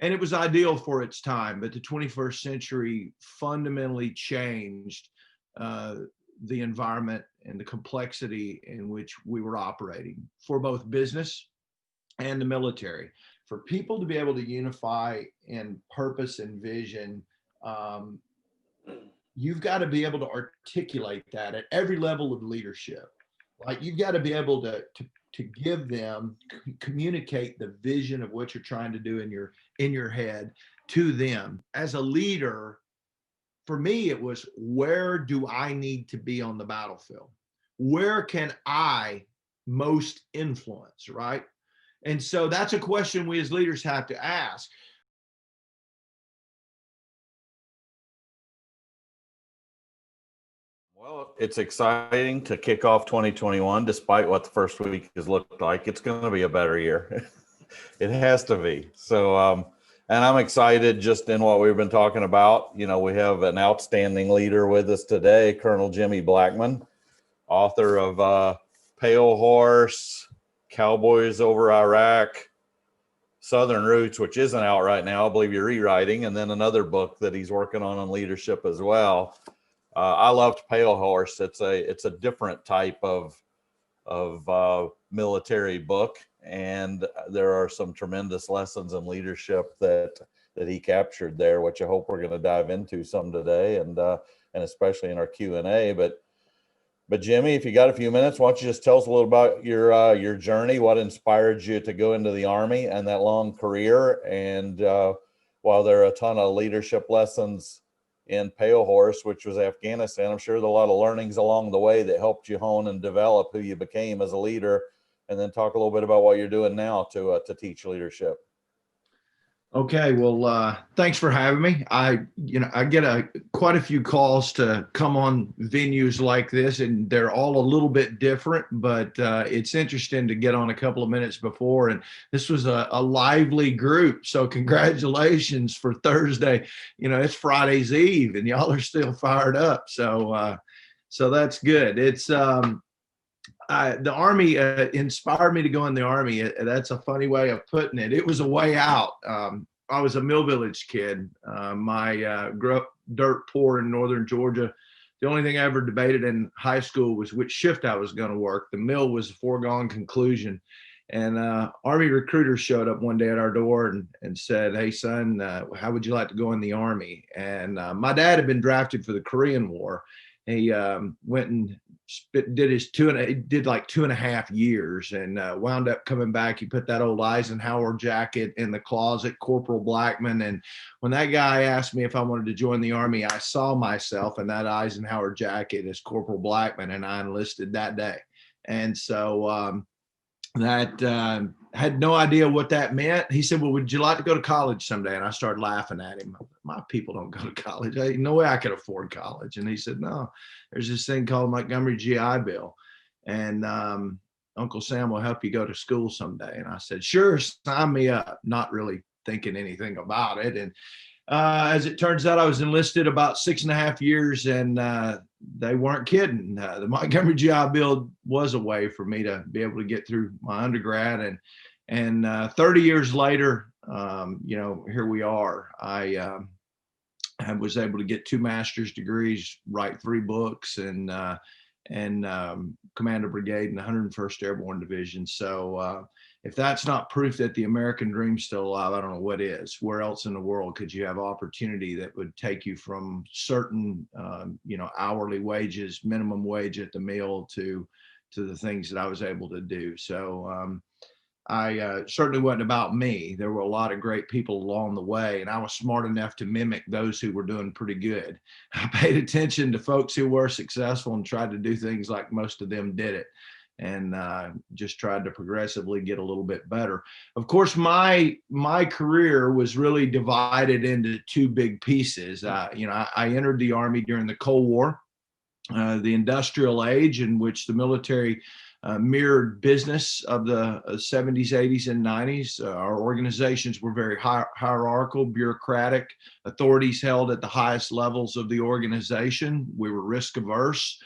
And it was ideal for its time, but the 21st century fundamentally changed the environment and the complexity in which we were operating for both business and the military. For people to be able to unify in purpose and vision, um, you've got to be able to articulate that at every level of leadership. Like you've got to be able to give them, communicate the vision of what you're trying to do in your head to them. As a leader, for me, it was, where do I need to be on the battlefield? Where can I most influence, right? And so that's a question we as leaders have to ask. Well, it's exciting to kick off 2021, despite what the first week has looked like. It's going to be a better year. It has to be. So, and I'm excited just in what we've been talking about. You know, we have an outstanding leader with us today, Colonel Jimmy Blackmon, author of Pale Horse, Cowboys over Iraq, Southern Roots, which isn't out right now. I believe you're rewriting, and then another book that he's working on leadership as well. I loved Pale Horse. It's a different type of military book, and there are some tremendous lessons in leadership that he captured there, which I hope we're going to dive into some today, and especially in our Q&A. But Jimmy, if you got a few minutes, why don't you just tell us a little about your journey, what inspired you to go into the Army and that long career, and while there are a ton of leadership lessons in Pale Horse, which was Afghanistan, I'm sure there's a lot of learnings along the way that helped you hone and develop who you became as a leader, and then talk a little bit about what you're doing now to teach leadership. Okay, well, thanks for having me. I get quite a few calls to come on venues like this, and they're all a little bit different, but it's interesting to get on a couple of minutes before. And this was a lively group, so congratulations for Thursday. You know, it's Friday's Eve, and y'all are still fired up. So that's good. It's the Army inspired me to go in the Army. That's a funny way of putting it. It was a way out. I was a Mill Village kid. Grew up dirt poor in northern Georgia. The only thing I ever debated in high school was which shift I was going to work. The mill was a foregone conclusion. And Army recruiters showed up one day at our door and said, "Hey, son, how would you like to go in the Army?" And my dad had been drafted for the Korean War. He went and did like 2.5 years, and wound up coming back. He put that old Eisenhower jacket in the closet, Corporal Blackmon. And when that guy asked me if I wanted to join the Army, I saw myself in that Eisenhower jacket as Corporal Blackmon, and I enlisted that day. And so that had no idea what that meant. He said, "Well, would you like to go to college someday?" And I started laughing at him. "My people don't go to college. No way I could afford college." And he said, "No, there's this thing called Montgomery GI Bill, and Uncle Sam will help you go to school someday." And I said, "Sure, sign me up," not really thinking anything about it. And as it turns out, I was enlisted about 6.5 years, and they weren't kidding. The Montgomery GI Bill was a way for me to be able to get through my undergrad, and 30 years later, here we are. I was able to get 2 master's degrees, write 3 books, and command a brigade in the 101st Airborne Division. So if that's not proof that the American dream's still alive, I don't know what is. Where else in the world could you have opportunity that would take you from certain, hourly wages, minimum wage at the mill to the things that I was able to do? So I certainly wasn't about me. There were a lot of great people along the way, and I was smart enough to mimic those who were doing pretty good. I paid attention to folks who were successful and tried to do things like most of them did it, and just tried to progressively get a little bit better. Of course, my career was really divided into 2 big pieces. I entered the Army during the Cold War, the industrial age, in which the military mirrored business of the 70s, 80s, and 90s. Our organizations were very hierarchical, bureaucratic. Authorities held at the highest levels of the organization. We were risk averse.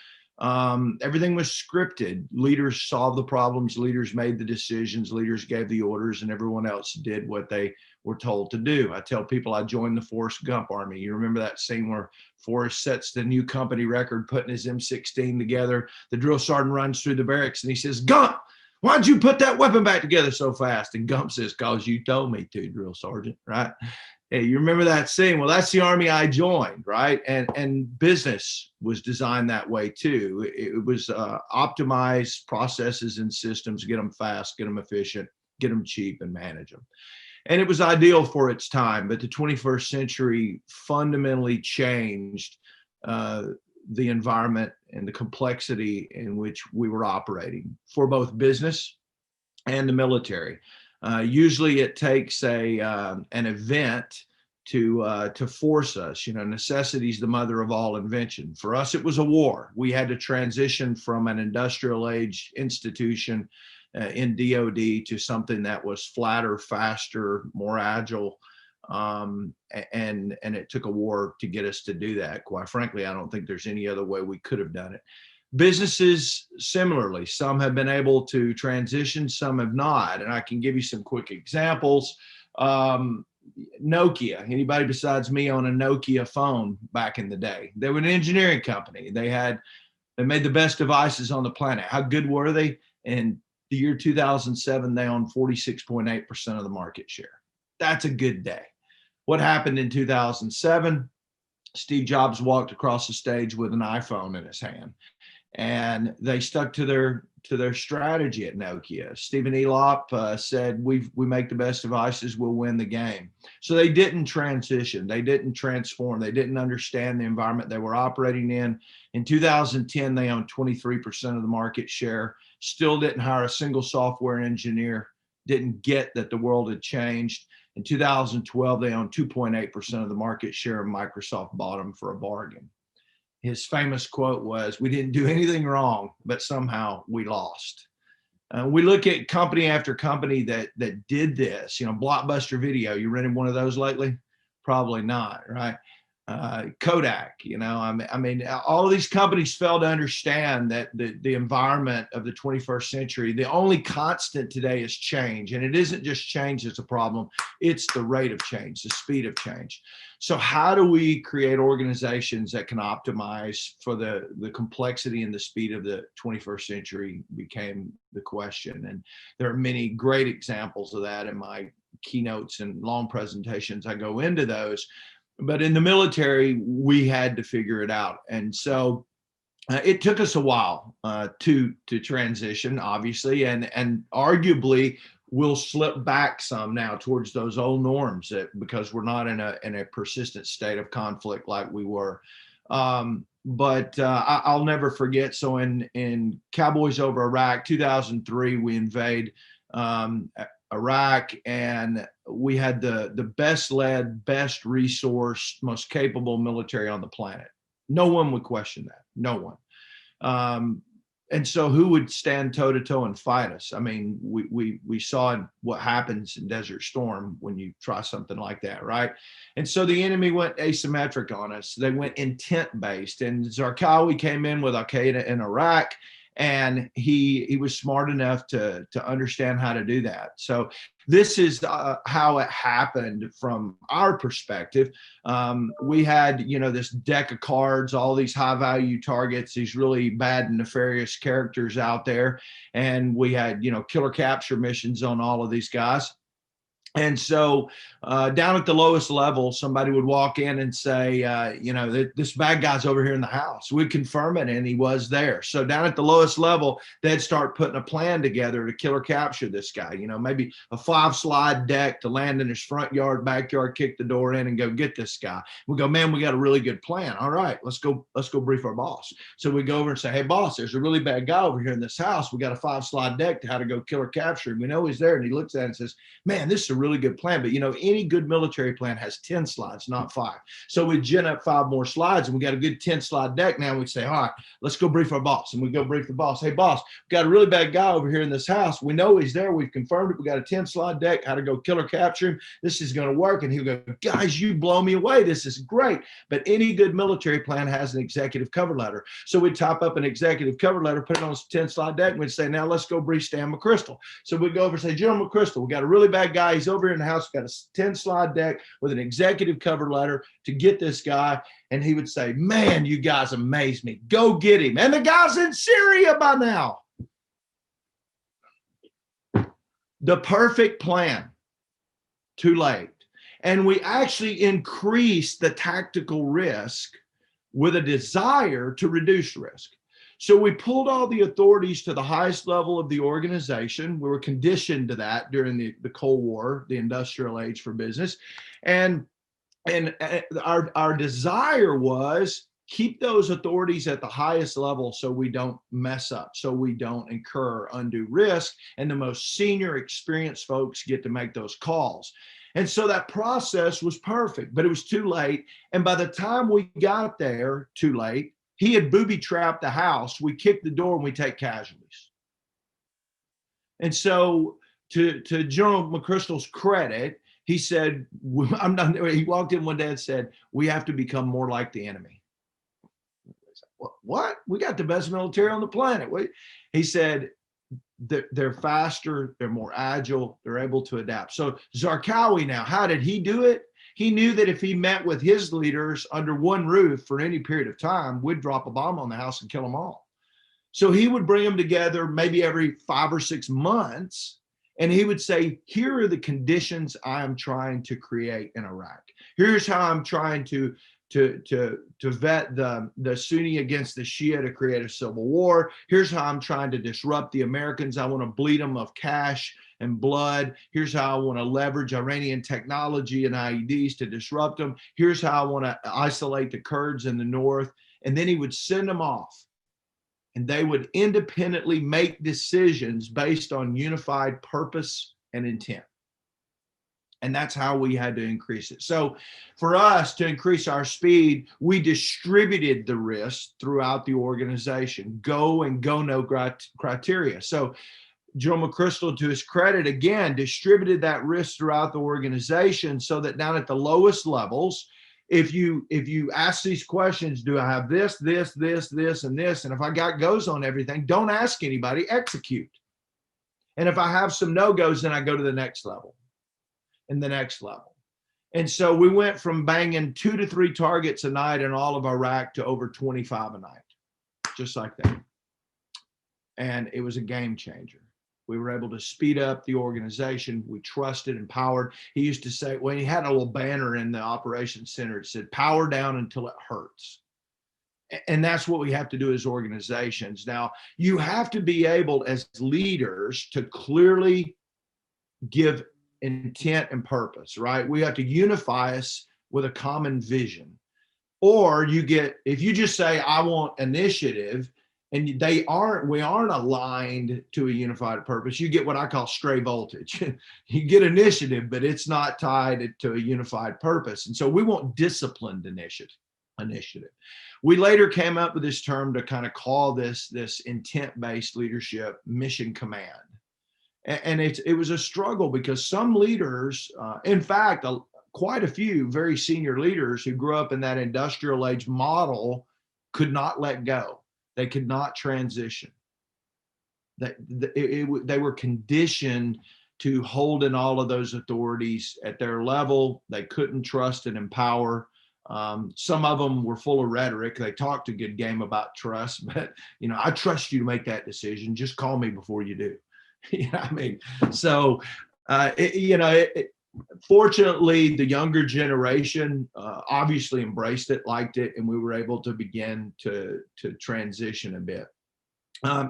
Everything was scripted. Leaders solved the problems. Leaders made the decisions. Leaders gave the orders, and everyone else did what they were told to do. I tell people I joined the Forrest Gump Army. You remember that scene where Forrest sets the new company record putting his M16 together. The drill sergeant runs through the barracks and he says, "Gump, why'd you put that weapon back together so fast?" And Gump says, "'Cause you told me to, drill sergeant," right? Hey, you remember that scene? Well, that's the Army I joined, right? And business was designed that way too. It was optimize processes and systems, get them fast, get them efficient, get them cheap, and manage them. And it was ideal for its time, but the 21st century fundamentally changed the environment and the complexity in which we were operating for both business and the military. Usually it takes an event to force us. You know, necessity is the mother of all invention. For us, it was a war. We had to transition from an industrial age institution in DOD to something that was flatter, faster, more agile. And it took a war to get us to do that. Quite frankly, I don't think there's any other way we could have done it. Businesses, similarly, some have been able to transition, some have not. And I can give you some quick examples. Nokia, anybody besides me on a Nokia phone back in the day? They were an engineering company. They made the best devices on the planet. How good were they? In the year 2007, they owned 46.8% of the market share. That's a good day. What happened in 2007? Steve Jobs walked across the stage with an iPhone in his hand. And they stuck to their strategy at Nokia. Stephen Elop said, we make the best devices, we'll win the game. So they didn't transition, they didn't transform, they didn't understand the environment they were operating in. In 2010, they owned 23% of the market share, still didn't hire a single software engineer, didn't get that the world had changed. In 2012, they owned 2.8% of the market share, and Microsoft bought them for a bargain. His famous quote was, "We didn't do anything wrong, but somehow we lost." We look at company after company that did this. You know, Blockbuster Video. You rented one of those lately? Probably not, right? Kodak. You know, I mean, all of these companies failed to understand that the environment of the 21st century, the only constant today is change, and it isn't just change that's a problem; it's the rate of change, the speed of change. So how do we create organizations that can optimize for the complexity and the speed of the 21st century became the question. And there are many great examples of that in my keynotes and long presentations. I go into those. But in the military, we had to figure it out. And so it took us a while to transition, obviously, and arguably we'll slip back some now towards those old norms because we're not in a persistent state of conflict like we were. But I'll never forget. So in Cowboys over Iraq, 2003, we invade Iraq, and we had the best led, best resourced, most capable military on the planet. No one would question that. No one. And so who would stand toe to toe and fight us? I mean, we saw what happens in Desert Storm when you try something like that, right? And so the enemy went asymmetric on us. They went intent based. And Zarqawi came in with Al Qaeda in Iraq, and he was smart enough to understand how to do that. So this is how it happened from our perspective. We had, this deck of cards, all these high value targets, these really bad and nefarious characters out there. And we had, killer capture missions on all of these guys. And so down at the lowest level, somebody would walk in and say, this bad guy's over here in the house. We'd confirm it, and he was there. So down at the lowest level, they'd start putting a plan together to kill or capture this guy. Maybe a 5-slide deck to land in his front yard, backyard, kick the door in, and go get this guy. We go, man, we got a really good plan. All right, let's go brief our boss. So we go over and say, hey, boss, there's a really bad guy over here in this house. We got a 5-slide deck to how to go kill or capture him. We know he's there. And he looks at it and says, man, this is a really good plan. But any good military plan has 10 slides, not 5. So we gen up 5 more slides, and we got a good 10-slide deck. Now we say, all right, let's go brief our boss. And we go brief the boss. Hey, boss, we got a really bad guy over here in this house. We know he's there. We've confirmed it. We got a 10-slide deck, how to go kill or capture him. This is going to work. And he'll go, guys, you blow me away. This is great. But any good military plan has an executive cover letter. So we type up an executive cover letter, put it on a 10-slide deck, and we'd say, now let's go brief Stan McChrystal. So we go over and say, General McChrystal, we got a really bad guy. He's over here in the house, got a 10 slide deck with an executive cover letter to get this guy. And he would say, man, you guys amaze me. Go get him. And the guy's in Syria by now. The perfect plan. Too late. And we actually increased the tactical risk with a desire to reduce risk. So we pulled all the authorities to the highest level of the organization. We were conditioned to that during the Cold War, the industrial age for business. And our desire was keep those authorities at the highest level so we don't mess up, so we don't incur undue risk. And the most senior experienced folks get to make those calls. And so that process was perfect, but it was too late. And by the time we got there, too late, he had booby-trapped the house. We kick the door and we take casualties. And so to General McChrystal's credit, he said, he walked in one day and said, we have to become more like the enemy. What? We got the best military on the planet. He said, they're faster, they're more agile, they're able to adapt. So Zarqawi now, how did he do it? He knew that if he met with his leaders under one roof for any period of time, we'd drop a bomb on the house and kill them all. So he would bring them together maybe every 5 or 6 months, and he would say, here are the conditions I am trying to create in Iraq. Here's how I'm trying to vet the Sunni against the Shia to create a civil war. Here's how I'm trying to disrupt the Americans. I want to bleed them of cash and blood. Here's how I want to leverage Iranian technology and IEDs to disrupt them. Here's how I want to isolate the Kurds in the north. And then he would send them off, and they would independently make decisions based on unified purpose and intent. And that's how we had to increase it. So for us to increase our speed, we distributed the risk throughout the organization, go and go no criteria. So General McChrystal, to his credit, again, distributed that risk throughout the organization so that down at the lowest levels, if you ask these questions, do I have this, and this, and if I got goes on everything, don't ask anybody, execute. And if I have some no-goes, then I go to the next level. And the next level. And so we went from banging 2 to 3 targets a night in all of Iraq to over 25 a night, just like that. And it was a game changer. We were able to speed up the organization. We trusted, empowered. He used to say, when he had a little banner in the operations center, it said, power down until it hurts. And that's what we have to do as organizations. Now, you have to be able as leaders to clearly give intent and purpose, right? We have to unify us with a common vision. Or if you just say, I want initiative, and we aren't aligned to a unified purpose, you get what I call stray voltage. You get initiative, but it's not tied to a unified purpose. And so we want disciplined initiative. We later came up with this term to kind of call this intent-based leadership mission command. And it was a struggle because some leaders, in fact, quite a few very senior leaders who grew up in that industrial age model could not let go. They could not transition. They were conditioned to hold in all of those authorities at their level. They couldn't trust and empower. Some of them were full of rhetoric. They talked a good game about trust, but I trust you to make that decision. Just call me before you do. So, fortunately, the younger generation obviously embraced it, liked it, and we were able to begin to transition a bit.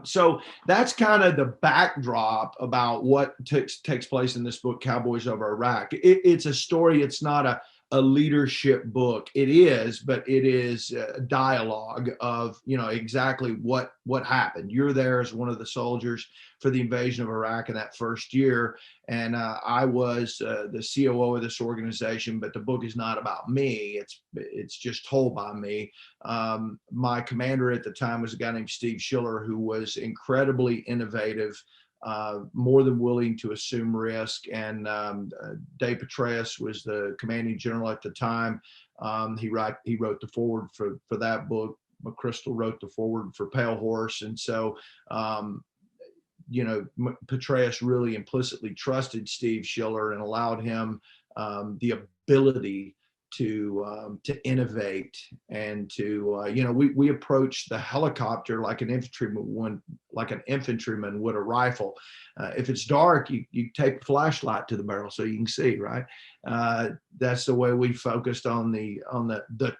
So that's kind of the backdrop about what takes place in this book, Cowboys Over Iraq. It's a story. It's not a leadership book. It is, but it is a dialogue of, exactly what happened. You're there as one of the soldiers for the invasion of Iraq in that first year. And I was the COO of this organization, but the book is not about me. It's just told by me. My commander at the time was a guy named Steve Schiller, who was incredibly innovative, more than willing to assume risk. And Dave Petraeus was the commanding general at the time. He wrote the foreword for that book. McChrystal wrote the foreword for Pale Horse. And so Petraeus really implicitly trusted Steve Schiller and allowed him the ability to innovate and to we approach the helicopter like an infantryman would a rifle. If it's dark, you take a flashlight to the barrel so you can see, right? That's the way we focused on the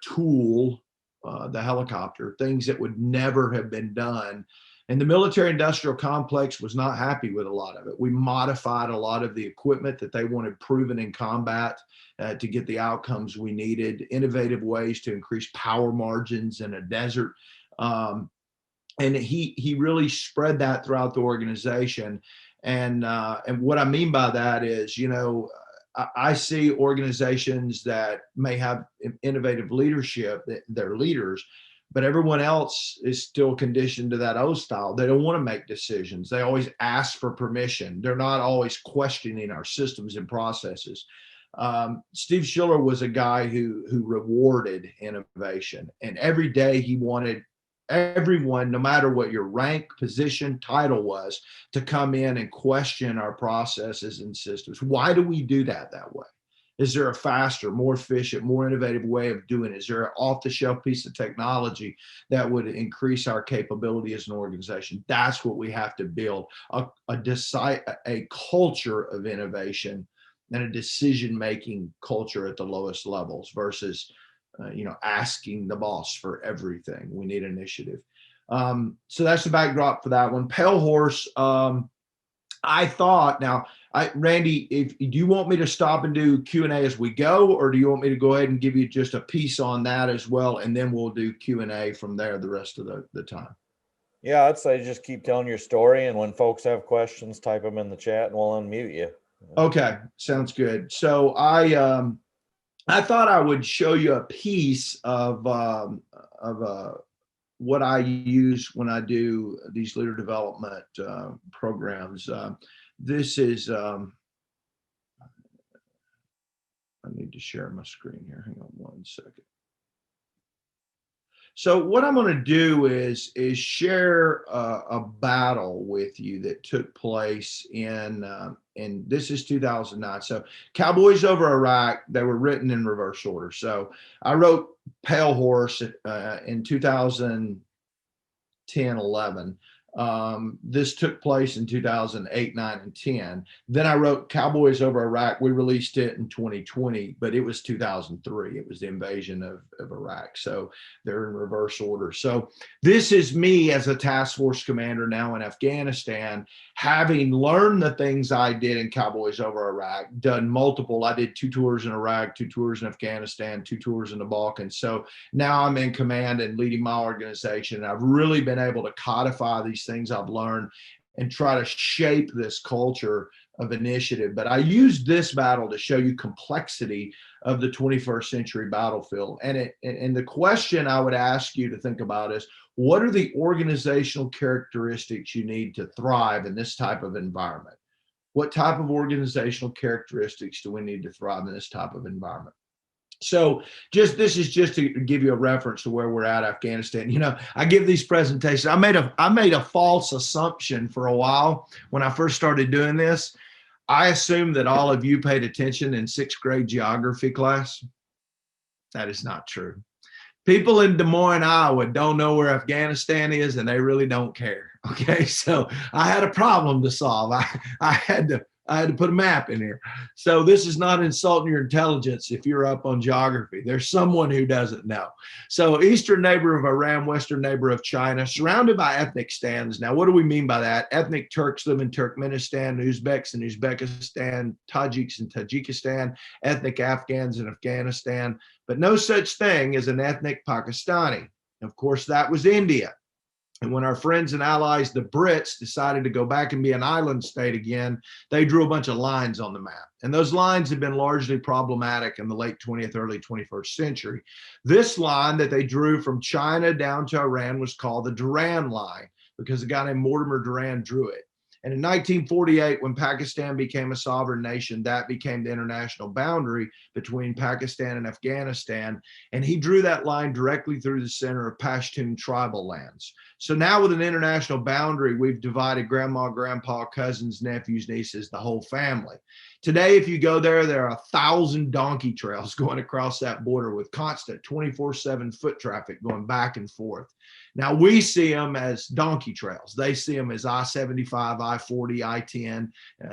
tool, the helicopter, things that would never have been done. And the military industrial complex was not happy with a lot of it. We modified a lot of the equipment that they wanted proven in combat to get the outcomes we needed, innovative ways to increase power margins in a desert. And he really spread that throughout the organization. And what I mean by that is, I see organizations that may have innovative leadership, they're leaders, but everyone else is still conditioned to that old style. They don't want to make decisions. They always ask for permission. They're not always questioning our systems and processes. Steve Schiller was a guy who rewarded innovation, and every day he wanted everyone, no matter what your rank, position, title was, to come in and question our processes and systems. Why do we do that way? Is there a faster, more efficient, more innovative way of doing it? Is there an off-the-shelf piece of technology that would increase our capability as an organization? That's what we have to build, a culture of innovation and a decision-making culture at the lowest levels versus asking the boss for everything. We need initiative. So that's the backdrop for that one. Pale Horse, I thought, now, Randy, do you want me to stop and do Q&A as we go, or do you want me to go ahead and give you just a piece on that as well, and then we'll do Q&A from there the rest of the time? Yeah, I'd say just keep telling your story, and when folks have questions, type them in the chat, and we'll unmute you. Okay, sounds good. So I thought I would show you a piece of what I use when I do these leader development programs. This is, I need to share my screen here. Hang on one second. So what I'm going to do is share a battle with you that took place in this is 2009. So Cowboys over Iraq, they were written in reverse order. So I wrote Pale Horse in 2010, 11. This took place in 2008, 9, and 10. Then I wrote Cowboys over Iraq. We released it in 2020, but it was 2003. It was the invasion of Iraq. So they're in reverse order. So this is me as a task force commander now in Afghanistan, having learned the things I did in Cowboys over Iraq, done multiple. I did 2 tours in Iraq, 2 tours in Afghanistan, 2 tours in the Balkans. So now I'm in command and leading my organization. I've really been able to codify these things I've learned and try to shape this culture of initiative. But I use this battle to show you complexity of the 21st century battlefield. And the question I would ask you to think about is, what are the organizational characteristics you need to thrive in this type of environment? What type of organizational characteristics do we need to thrive in this type of environment? So this is just to give you a reference to where we're at Afghanistan. I give these presentations. I made a false assumption for a while when I first started doing this. I assumed that all of you paid attention in 6th grade geography class. That is not true. People in Des Moines, Iowa don't know where Afghanistan is, and they really don't care. Okay, so I had a problem to solve. I had to put a map in here. So this is not insulting your intelligence if you're up on geography. There's someone who doesn't know. So eastern neighbor of Iran, western neighbor of China, surrounded by ethnic stands. Now, what do we mean by that? Ethnic Turks live in Turkmenistan, Uzbeks in Uzbekistan, Tajiks in Tajikistan, ethnic Afghans in Afghanistan, but no such thing as an ethnic Pakistani. Of course, that was India. And when our friends and allies, the Brits, decided to go back and be an island state again, they drew a bunch of lines on the map. And those lines have been largely problematic in the late 20th, early 21st century. This line that they drew from China down to Iran was called the Duran Line because a guy named Mortimer Duran drew it. And in 1948, when Pakistan became a sovereign nation, that became the international boundary between Pakistan and Afghanistan. And he drew that line directly through the center of Pashtun tribal lands. So now with an international boundary, we've divided grandma, grandpa, cousins, nephews, nieces, the whole family. Today, if you go there, there are 1,000 donkey trails going across that border with constant 24/7 foot traffic going back and forth. Now, we see them as donkey trails. They see them as I-75, I-40, I-10.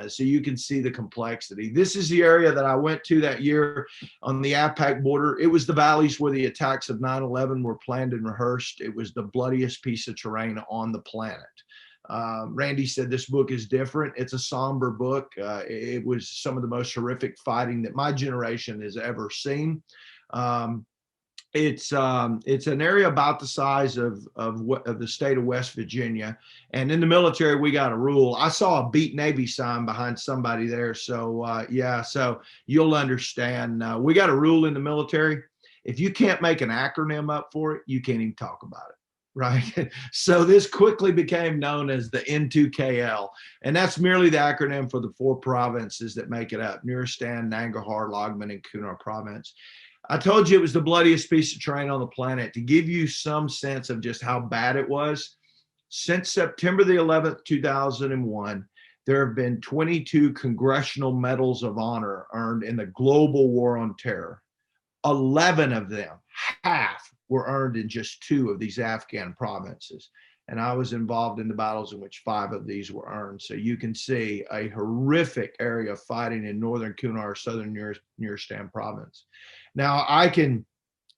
So you can see the complexity. This is the area that I went to that year on the APAC border. It was the valleys where the attacks of 9/11 were planned and rehearsed. It was the bloodiest piece of terrain on the planet. Randy said this book is different. It's a somber book. It was some of the most horrific fighting that my generation has ever seen. It's an area about the size of the state of West Virginia. And in the military, we got a rule. I saw a Beat Navy sign behind somebody there. So yeah, so you'll understand. We got a rule in the military. If you can't make an acronym up for it, you can't even talk about it. Right. So this quickly became known as the N2KL. And that's merely the acronym for the 4 provinces that make it up: Nuristan, Nangarhar, Logman, and Kunar province. I told you it was the bloodiest piece of terrain on the planet. To give you some sense of just how bad it was, since September the 11th, 2001, there have been 22 Congressional Medals of Honor earned in the global war on terror. 11 of them, half, were earned in just 2 of these Afghan provinces. And I was involved in the battles in which 5 of these were earned. So you can see a horrific area of fighting in northern Kunar, southern Nuristan province. Now, I can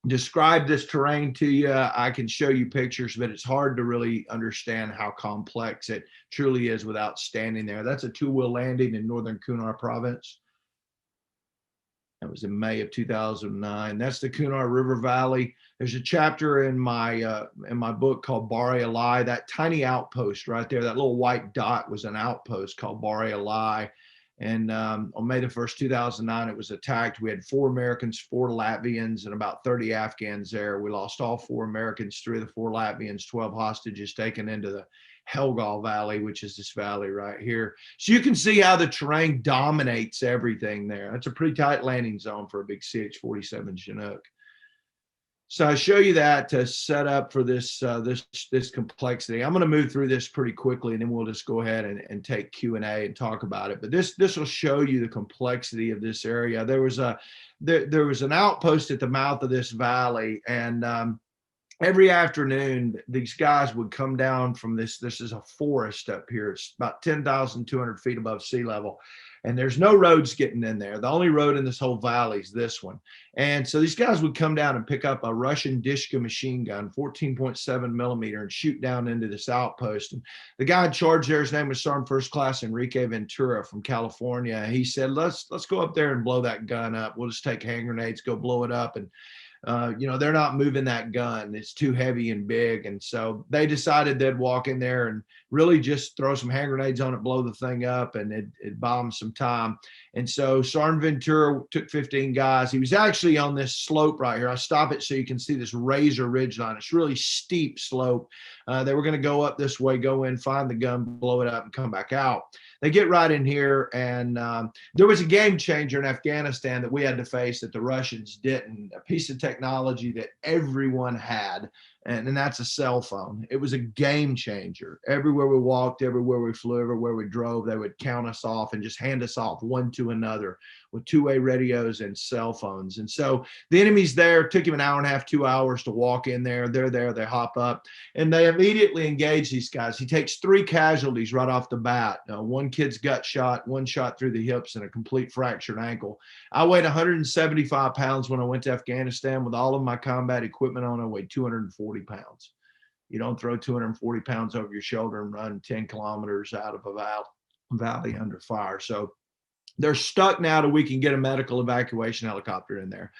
describe this terrain to you. I can show you pictures, but it's hard to really understand how complex it truly is without standing there. That's a 2-wheel landing in northern Kunar province. That was in May of 2009. That's the Kunar River Valley. There's a chapter in my book called Bar Alai. That tiny outpost right there, that little white dot, was an outpost called Bar Alai. And on May the 1st, 2009, it was attacked. We had 4 Americans, 4 Latvians, and about 30 Afghans there. We lost all 4 Americans, 3 of the 4 Latvians, 12 hostages taken into the Helgal Valley, which is this valley right here. So you can see how the terrain dominates everything there. That's a pretty tight landing zone for a big CH-47 Chinook. So I show you that to set up for this this complexity. I'm going to move through this pretty quickly, and then we'll just go ahead and take Q&A and talk about it. But this will show you the complexity of this area. There was an outpost at the mouth of this valley, and every afternoon, these guys would come down from this. This is a forest up here. It's about 10,200 feet above sea level. And there's no roads getting in there. The only road in this whole valley is this one. And so these guys would come down and pick up a Russian Dishka machine gun, 14.7 millimeter, and shoot down into this outpost. And the guy in charge there, his name was Sergeant First Class Enrique Ventura from California. He said, let's go up there and blow that gun up. We'll just take hand grenades, go blow it up. And they're not moving that gun. It's too heavy and big. And so they decided they'd walk in there and really just throw some hand grenades on it, blow the thing up, and it bombed some time. And so Sergeant Ventura took 15 guys. He was actually on this slope right here. I stop it so you can see this razor ridge line. It's really steep slope. They were going to go up this way, go in, find the gun, blow it up, and come back out. They get right in here, and there was a game changer in Afghanistan that we had to face that the Russians didn't, a piece of technology that everyone had, and that's a cell phone. It was a game changer. Everywhere we walked, everywhere we flew, everywhere we drove, they would count us off and just hand us off one to another with 2-way radios and cell phones. And so the enemy's there. Took him an hour and a half, 2 hours to walk in there. They're there. They hop up, and they immediately engage these guys. He takes 3 casualties right off the bat. One kid's gut shot, 1 shot through the hips, and a complete fractured ankle. I weighed 175 pounds when I went to Afghanistan. With all of my combat equipment on, I weighed 240 pounds. You don't throw 240 pounds over your shoulder and run 10 kilometers out of a valley under fire. So they're stuck now till we can get a medical evacuation helicopter in there.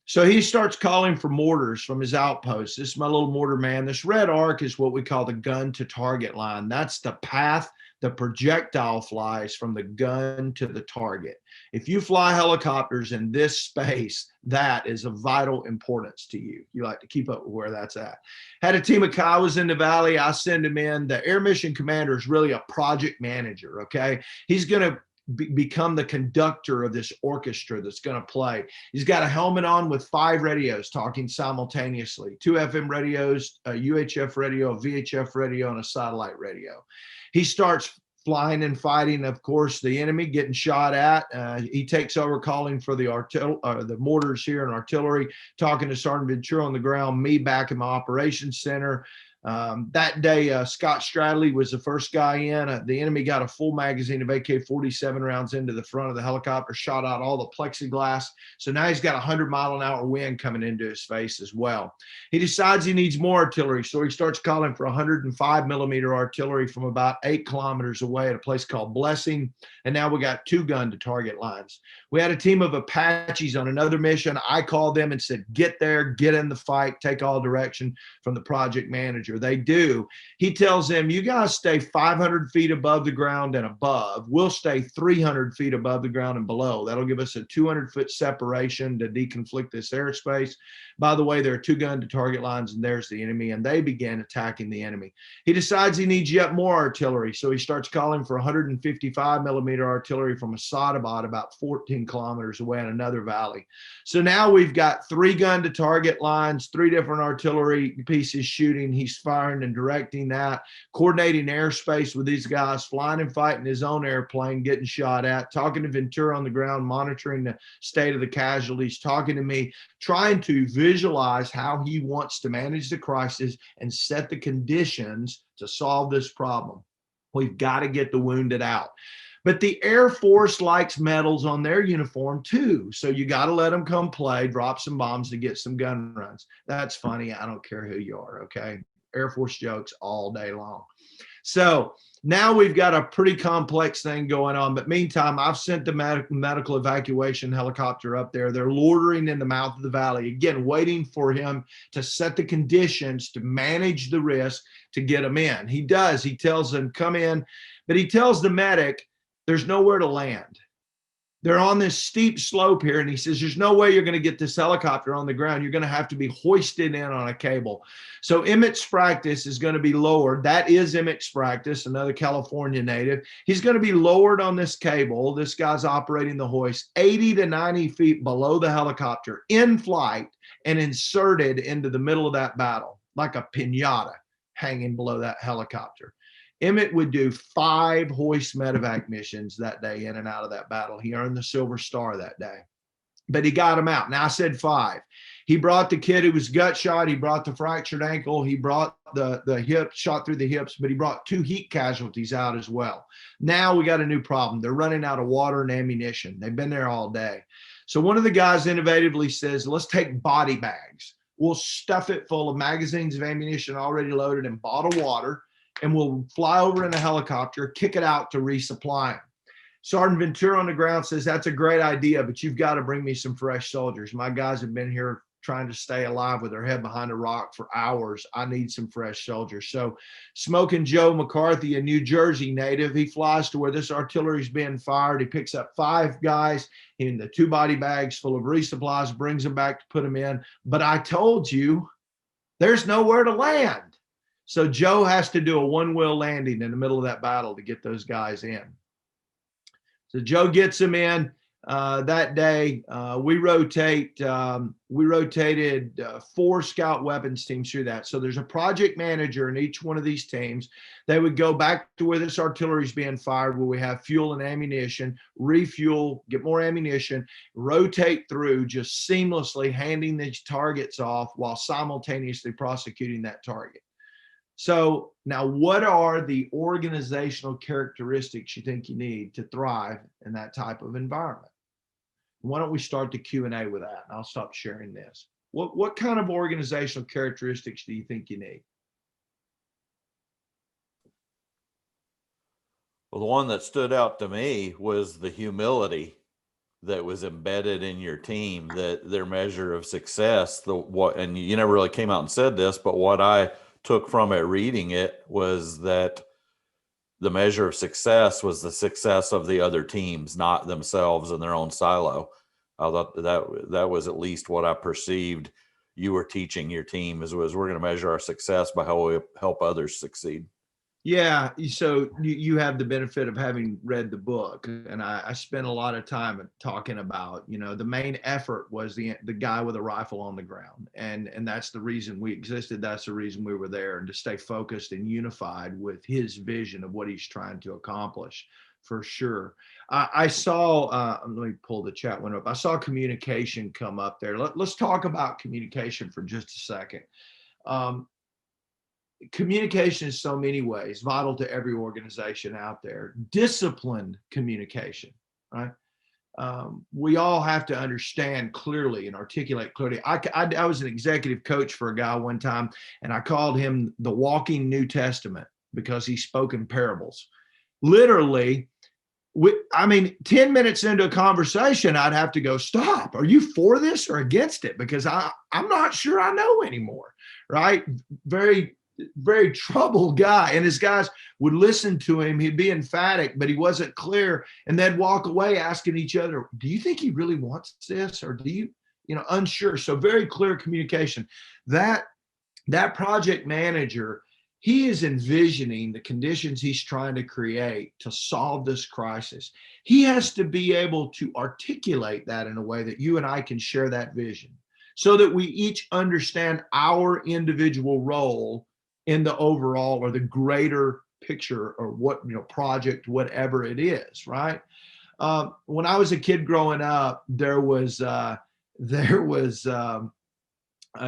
So he starts calling for mortars from his outpost. This is my little mortar man. This red arc is what we call the gun to target line. That's the path the projectile flies from the gun to the target. If you fly helicopters in this space, that is of vital importance to you. You like to keep up with where that's at. Had a team of Kiowas in the valley. I send him in. The air mission commander is really a project manager, okay? He's going to become the conductor of this orchestra that's going to play. He's got a helmet on with 5 radios talking simultaneously, 2 FM radios, a UHF radio, a VHF radio, and a satellite radio. He starts flying and fighting, of course, the enemy, getting shot at. He takes over calling for the mortars here and artillery, talking to Sergeant Ventura on the ground, me back in my operations center. That day, Scott Stradley was the first guy in. The enemy got a full magazine of AK-47 rounds into the front of the helicopter, shot out all the plexiglass. So now he's got a 100-mile-an-hour wind coming into his face as well. He decides he needs more artillery, so he starts calling for 105-millimeter artillery from about 8 kilometers away at a place called Blessing. And now we got 2 gun-to-target lines. We had a team of Apaches on another mission. I called them and said, get there, get in the fight, take all direction from the project manager. They do. He tells them, you guys stay 500 feet above the ground and above. We'll stay 300 feet above the ground and below. That'll give us a 200-foot separation to deconflict this airspace. By the way, there are 2 gun-to-target lines, and there's the enemy, and they began attacking the enemy. He decides he needs yet more artillery, so he starts calling for 155-millimeter artillery from Asadabad, about 14 kilometers away in another valley. So now we've got 3 gun-to-target lines, 3 different artillery pieces shooting. He's firing and directing that, coordinating airspace with these guys, flying and fighting his own airplane, getting shot at, talking to Ventura on the ground, monitoring the state of the casualties, talking to me, trying to visualize how he wants to manage the crisis and set the conditions to solve this problem. We've got to get the wounded out. But the Air Force likes medals on their uniform too. So you got to let them come play, drop some bombs to get some gun runs. That's funny. I don't care who you are, okay? Air Force jokes all day long. So now we've got a pretty complex thing going on. But meantime, I've sent the medical evacuation helicopter up there. They're loitering in the mouth of the valley, again, waiting for him to set the conditions to manage the risk to get them in. He does. He tells them, come in. But he tells the medic, there's nowhere to land. They're on this steep slope here, and he says, there's no way you're going to get this helicopter on the ground. You're going to have to be hoisted in on a cable. So Emmett Spractus is going to be lowered. That is Emmett Spractus, another California native. He's going to be lowered on this cable. This guy's operating the hoist 80 to 90 feet below the helicopter in flight and inserted into the middle of that battle, like a piñata hanging below that helicopter. Emmett would do 5 hoist medevac missions that day in and out of that battle. He earned the Silver Star that day, but he got him out. Now I said 5. He brought the kid who was gut shot. He brought the fractured ankle. He brought the hip shot through the hips, but he brought 2 heat casualties out as well. Now we got a new problem. They're running out of water and ammunition. They've been there all day. So one of the guys innovatively says, let's take body bags. We'll stuff it full of magazines of ammunition already loaded and bottled water, and we'll fly over in a helicopter, kick it out to resupply them. Sergeant Ventura on the ground says, that's a great idea, but you've got to bring me some fresh soldiers. My guys have been here trying to stay alive with their head behind a rock for hours. I need some fresh soldiers. So Smoking Joe McCarthy, a New Jersey native, he flies to where this artillery is being fired. He picks up 5 guys in the 2 body bags full of resupplies, brings them back to put them in. But I told you, there's nowhere to land. So Joe has to do a one-wheel landing in the middle of that battle to get those guys in. So Joe gets them in that day. We rotated 4 scout weapons teams through that. So there's a project manager in each one of these teams. They would go back to where this artillery is being fired, where we have fuel and ammunition, refuel, get more ammunition, rotate through, just seamlessly handing these targets off while simultaneously prosecuting that target. So now, what are the organizational characteristics you think you need to thrive in that type of environment? Why don't we start the Q&A with that? I'll stop sharing this. What kind of organizational characteristics do you think you need? Well, the one that stood out to me was the humility that was embedded in your team, that their measure of success, and you never really came out and said this, but what I took from it reading it was that the measure of success was the success of the other teams, not themselves in their own silo. I thought that was at least what I perceived you were teaching your team was we're going to measure our success by how we help others succeed. Yeah, so you have the benefit of having read the book, and I spent a lot of time talking about, the main effort was the guy with a rifle on the ground, and that's the reason we existed. That's the reason we were there, and to stay focused and unified with his vision of what he's trying to accomplish, for sure. I saw. Let me pull the chat window up. I saw communication come up there. Let's talk about communication for just a second. Communication in so many ways vital to every organization out there. Disciplined communication, right? We all have to understand clearly and articulate clearly. I was an executive coach for a guy one time, and I called him the walking New Testament because he spoke in parables. Literally, 10 minutes into a conversation, I'd have to go, stop. Are you for this or against it? Because I'm not sure I know anymore, right? Very, very troubled guy. And his guys would listen to him. He'd be emphatic, but he wasn't clear. And they'd walk away asking each other, do you think he really wants this? Or do you, unsure. So very clear communication. That project manager, he is envisioning the conditions he's trying to create to solve this crisis. He has to be able to articulate that in a way that you and I can share that vision so that we each understand our individual role in the overall or the greater picture or what, project, whatever it is, right? When I was a kid growing up, there was a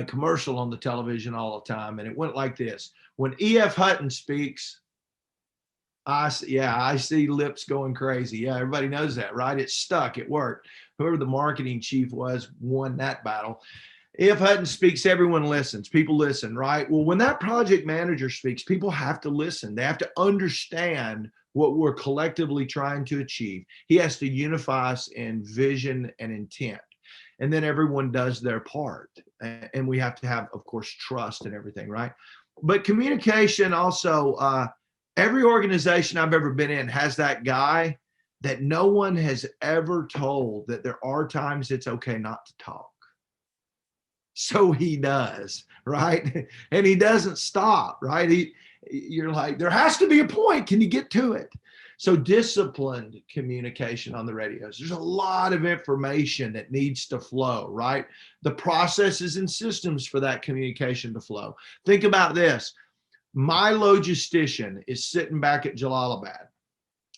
commercial on the television all the time, and it went like this. When E.F. Hutton speaks, I see lips going crazy. Yeah, everybody knows that, right? It stuck. It worked. Whoever the marketing chief was won that battle. E.F. Hutton speaks, everyone listens. People listen, right? Well, when that project manager speaks, people have to listen. They have to understand what we're collectively trying to achieve. He has to unify us in vision and intent. And then everyone does their part. And we have to have, of course, trust and everything, right? But communication also, every organization I've ever been in has that guy that no one has ever told that there are times it's okay not to talk. So he does, right? And he doesn't stop, right? You're like, there has to be a point. Can you get to it? So disciplined communication on the radios. There's a lot of information that needs to flow, right? The processes and systems for that communication to flow. Think about this. My logistician is sitting back at Jalalabad.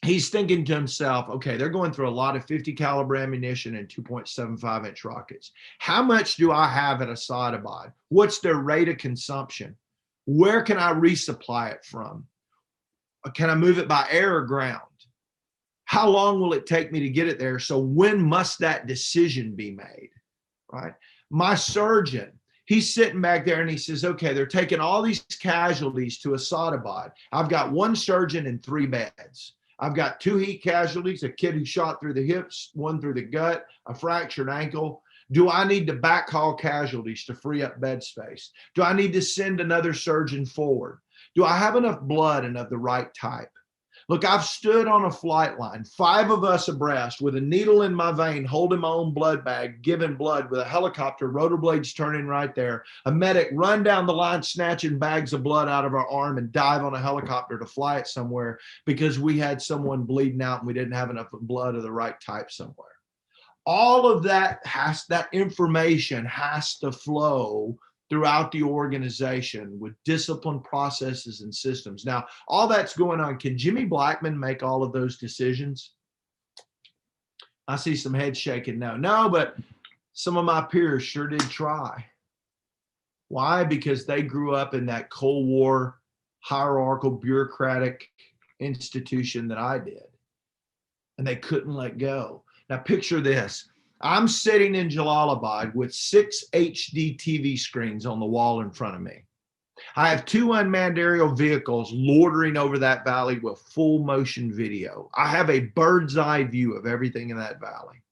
He's thinking to himself, okay, they're going through a lot of 50 caliber ammunition and 2.75 inch rockets. How much do I have at Asadabad? What's their rate of consumption? Where can I resupply it from? Can I move it by air or ground? How long will it take me to get it there? So when must that decision be made, right? My surgeon, he's sitting back there and he says, okay, they're taking all these casualties to Asadabad. I've got one surgeon and 3 beds. I've got 2 heat casualties, a kid who shot through the hips, 1 through the gut, a fractured ankle. Do I need to backhaul casualties to free up bed space? Do I need to send another surgeon forward? Do I have enough blood and of the right type? Look, I've stood on a flight line, 5 of us abreast with a needle in my vein, holding my own blood bag, giving blood with a helicopter, rotor blades turning right there. A medic run down the line, snatching bags of blood out of our arm and dive on a helicopter to fly it somewhere because we had someone bleeding out and we didn't have enough blood of the right type somewhere. All of that information has to flow throughout the organization with disciplined processes and systems. Now, all that's going on. Can Jimmy Blackmon make all of those decisions? I see some heads shaking now. No, but some of my peers sure did try. Why? Because they grew up in that Cold War hierarchical bureaucratic institution that I did, and they couldn't let go. Now picture this. I'm sitting in Jalalabad with 6 HD TV screens on the wall in front of me. I have 2 unmanned aerial vehicles loitering over that valley with full motion video. I have a bird's eye view of everything in that valley.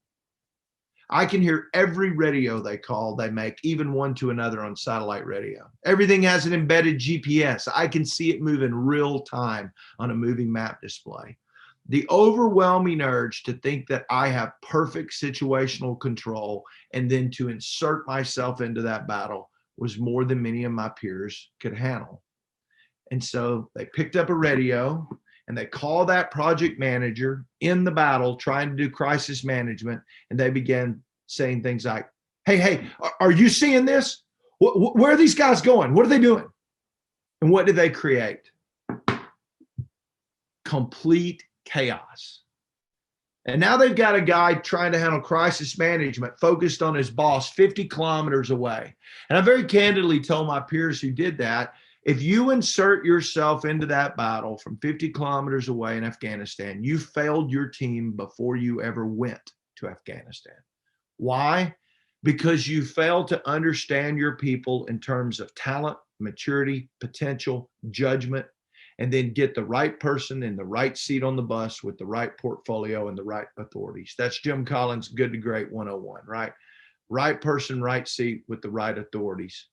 I can hear every radio they make, even one to another on satellite radio. Everything has an embedded GPS. I can see it move in real time on a moving map display. The overwhelming urge to think that I have perfect situational control and then to insert myself into that battle was more than many of my peers could handle. And so they picked up a radio and they called that project manager in the battle trying to do crisis management. And they began saying things like, hey, are you seeing this? Where are these guys going? What are they doing? And what did they create? Complete chaos. And now they've got a guy trying to handle crisis management focused on his boss 50 kilometers away. And I very candidly told my peers who did that, if you insert yourself into that battle from 50 kilometers away in Afghanistan, you failed your team before you ever went to Afghanistan. Why? Because you failed to understand your people in terms of talent, maturity, potential, judgment, and then get the right person in the right seat on the bus with the right portfolio and the right authorities. That's Jim Collins' Good to Great 101, right? Right person, right seat with the right authorities.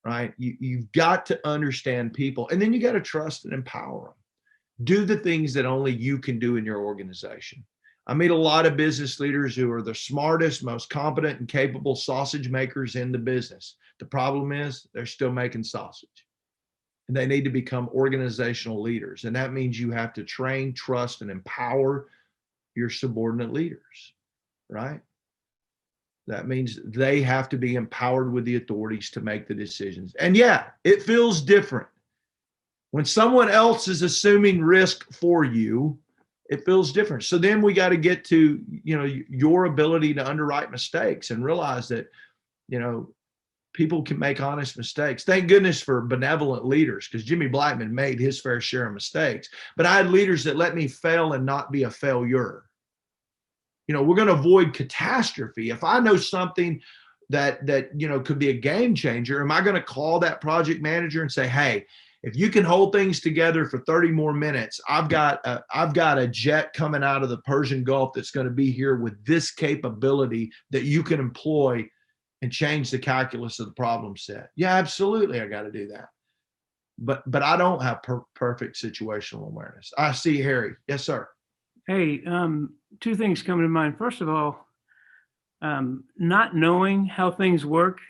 Right? You've got to understand people, and then you got to trust and empower them. Do the things that only you can do in your organization. I meet a lot of business leaders who are the smartest, most competent and capable sausage makers in the business. The problem is they're still making sausage, and they need to become organizational leaders. And that means you have to train, trust, and empower your subordinate leaders, right? That means they have to be empowered with the authorities to make the decisions. And yeah, it feels different. When someone else is assuming risk for you, it feels different. So then we got to get to, your ability to underwrite mistakes and realize that, people can make honest mistakes. Thank goodness for benevolent leaders, because Jimmy Blackmon made his fair share of mistakes. But I had leaders that let me fail and not be a failure. We're going to avoid catastrophe. If I know something that could be a game changer, am I going to call that project manager and say, hey, if you can hold things together for 30 more minutes, I've got a jet coming out of the Persian Gulf that's going to be here with this capability that you can employ and change the calculus of the problem set. Yeah, absolutely. I got to do that. But I don't have perfect situational awareness. I see Harry. Yes, sir. Hey, two things come to mind. First of all, not knowing how things work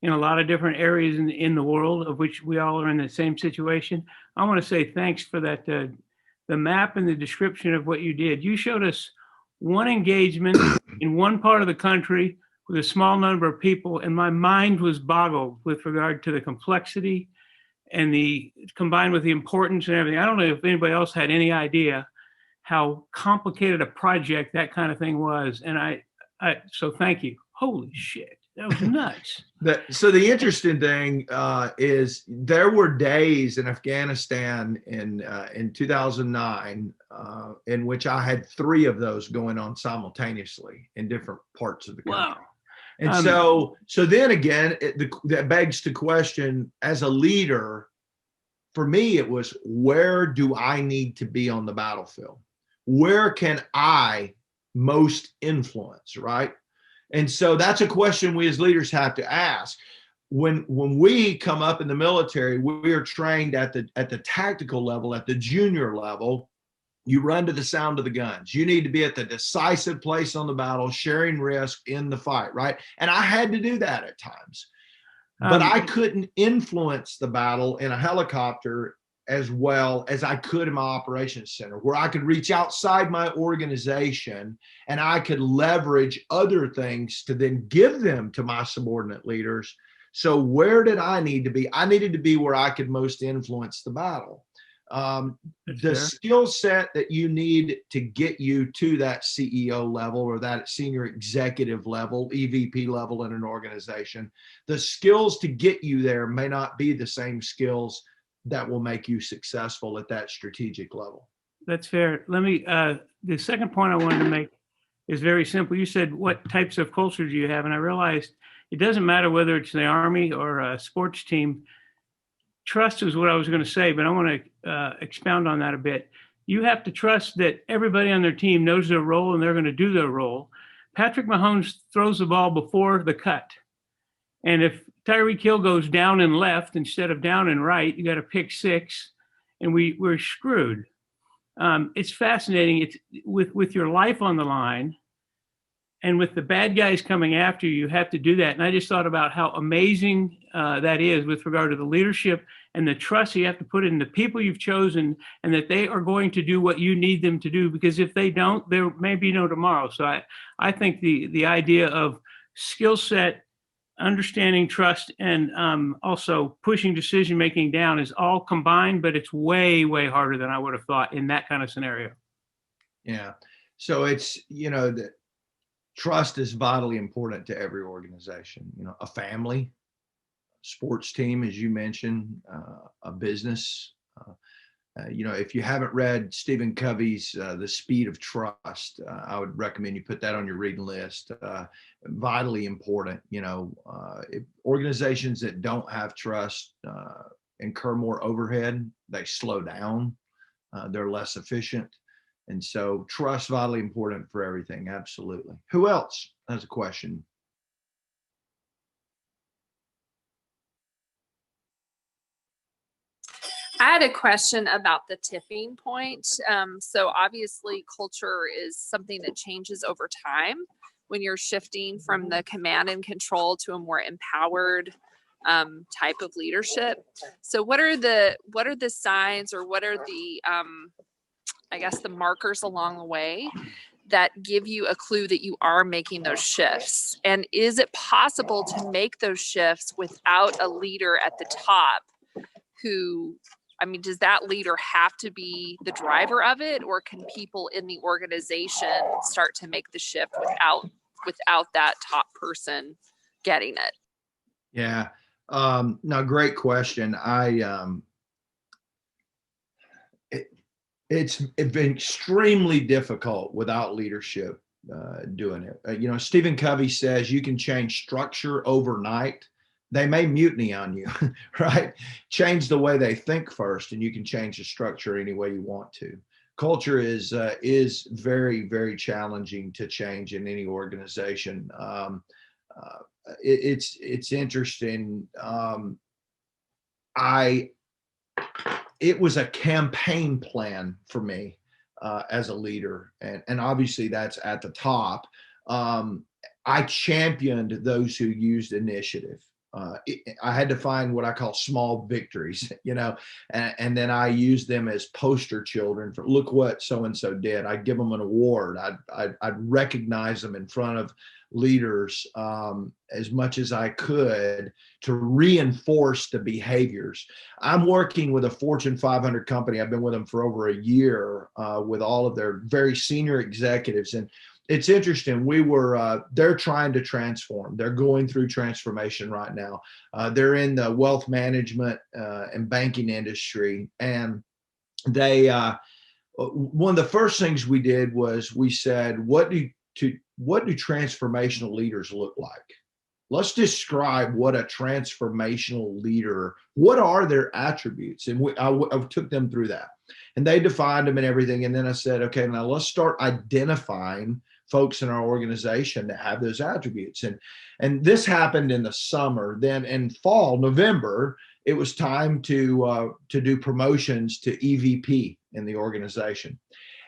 in a lot of different areas in the world, of which we all are in the same situation. I want to say thanks for that, the map and the description of what you did. You showed us one engagement in one part of the country with a small number of people, and my mind was boggled with regard to the complexity and the combined with the importance and everything. I don't know if anybody else had any idea how complicated a project that kind of thing was. And so thank you. Holy shit. That was nuts. So the interesting thing is there were days in Afghanistan in 2009 in which I had 3 of those going on simultaneously in different parts of the country. Wow. And so then again, that begs to question, as a leader, for me, it was, where do I need to be on the battlefield? Where can I most influence, right? And so that's a question we as leaders have to ask. When we come up in the military, we are trained at the tactical level, at the junior level. You run to the sound of the guns. You need to be at the decisive place on the battle, sharing risk in the fight, right? And I had to do that at times. But I couldn't influence the battle in a helicopter as well as I could in my operations center, where I could reach outside my organization and I could leverage other things to then give them to my subordinate leaders. So where did I need to be? I needed to be where I could most influence the battle. The skill set that you need to get you to that CEO level or that senior executive level, EVP level in an organization, the skills to get you there may not be the same skills that will make you successful at that strategic level. That's fair. Let me, the second point I wanted to make is very simple. You said, what types of culture do you have? And I realized it doesn't matter whether it's the Army or a sports team. Trust is what I was going to say, but I want to expound on that a bit. You have to trust that everybody on their team knows their role and they're going to do their role. Patrick Mahomes throws the ball before the cut. And if Tyreek Hill goes down and left instead of down and right, you got to pick six, and we're screwed. It's fascinating. It's with your life on the line, and with the bad guys coming after you, you have to do that. And I just thought about how amazing that is with regard to the leadership and the trust you have to put in the people you've chosen, and that they are going to do what you need them to do. Because if they don't, there may be no tomorrow. So I think the idea of skill set, understanding trust, and also pushing decision making down is all combined, but it's way, way harder than I would have thought in that kind of scenario. Yeah. So it's, that trust is vitally important to every organization, a family, sports team, as you mentioned, a business. If you haven't read Stephen Covey's The Speed of Trust, I would recommend you put that on your reading list. Vitally important. If organizations that don't have trust incur more overhead, they slow down, they're less efficient. And so trust vitally important for everything. Absolutely. Who else has a question? I had a question about the tipping point. So obviously culture is something that changes over time when you're shifting from the command and control to a more empowered type of leadership. So what are the signs, or what are the, I guess, the markers along the way that give you a clue that you are making those shifts? And is it possible to make those shifts without a leader at the top who, does that leader have to be the driver of it, or can people in the organization start to make the shift without that top person getting it? Yeah. No, great question. It's been extremely difficult without leadership doing it. Stephen Covey says you can change structure overnight. They may mutiny on you, right? Change the way they think first, and you can change the structure any way you want to. Culture is very, very challenging to change in any organization. It's interesting. It was a campaign plan for me as a leader, and obviously that's at the top. I championed those who used initiative. I had to find what I call small victories, and then I used them as poster children for, look what so-and-so did. I'd give them an award. I'd recognize them in front of leaders as much as I could to reinforce the behaviors. I'm working with a Fortune 500 company. I've been with them for over a year with all of their very senior executives. And it's interesting. They're trying to transform. They're going through transformation right now. They're in the wealth management and banking industry. And they, one of the first things we did was we said, what do transformational leaders look like? Let's describe what a transformational leader, what are their attributes? And I took them through that, and they defined them and everything. And then I said, okay, now let's start identifying folks in our organization that have those attributes. And this happened in the summer. Then in fall, November, it was time to do promotions to EVP in the organization.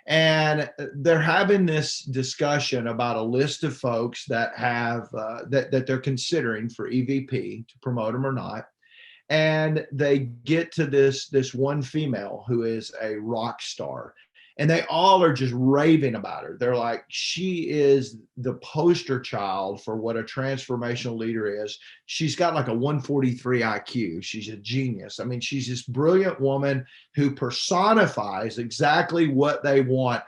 And they're having this discussion about a list of folks that have that they're considering for EVP, to promote them or not. And they get to this one female who is a rock star, and they all are just raving about her. They're like, she is the poster child for what a transformational leader is. She's got like a 143 IQ. She's a genius. She's this brilliant woman who personifies exactly what they want.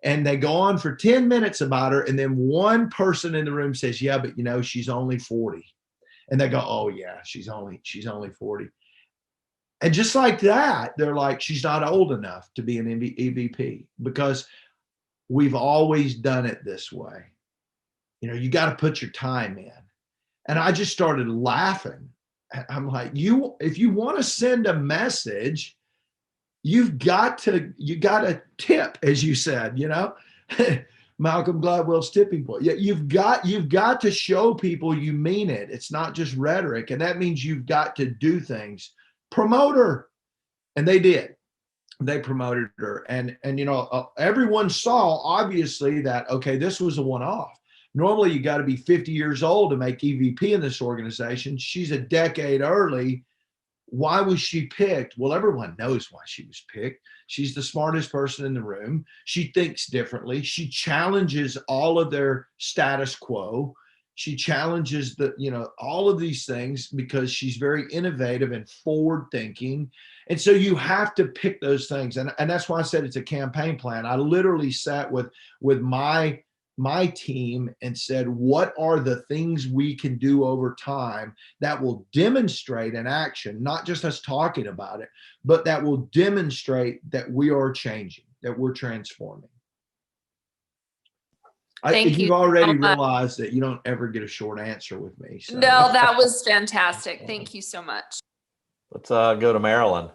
And they go on for 10 minutes about her. And then one person in the room says, yeah, but she's only 40. And they go, oh yeah, she's only 40. And just like that, they're like, she's not old enough to be an EVP, because we've always done it this way. You got to put your time in. And I just started laughing. I'm like, if you want to send a message, you got to tip, as you said, Malcolm Gladwell's tipping point. Yeah, you've got to show people you mean it. It's not just rhetoric, and that means you've got to do things. Promote her, and they did. They promoted her, and everyone saw obviously that, okay, this was a one-off. Normally, you got to be 50 years old to make EVP in this organization. She's a decade early. Why was she picked? Well, everyone knows why she was picked. She's the smartest person in the room. She thinks differently. She challenges all of their status quo. She challenges all of these things because she's very innovative and forward thinking. And so you have to pick those things. And that's why I said it's a campaign plan. I literally sat with my team and said, what are the things we can do over time that will demonstrate an action, not just us talking about it, but that will demonstrate that we are changing, that we're transforming. Thank you You've already so much. realized that you don't ever get a short answer with me. So. No, that was fantastic. Thank you so much. Let's go to Marilyn.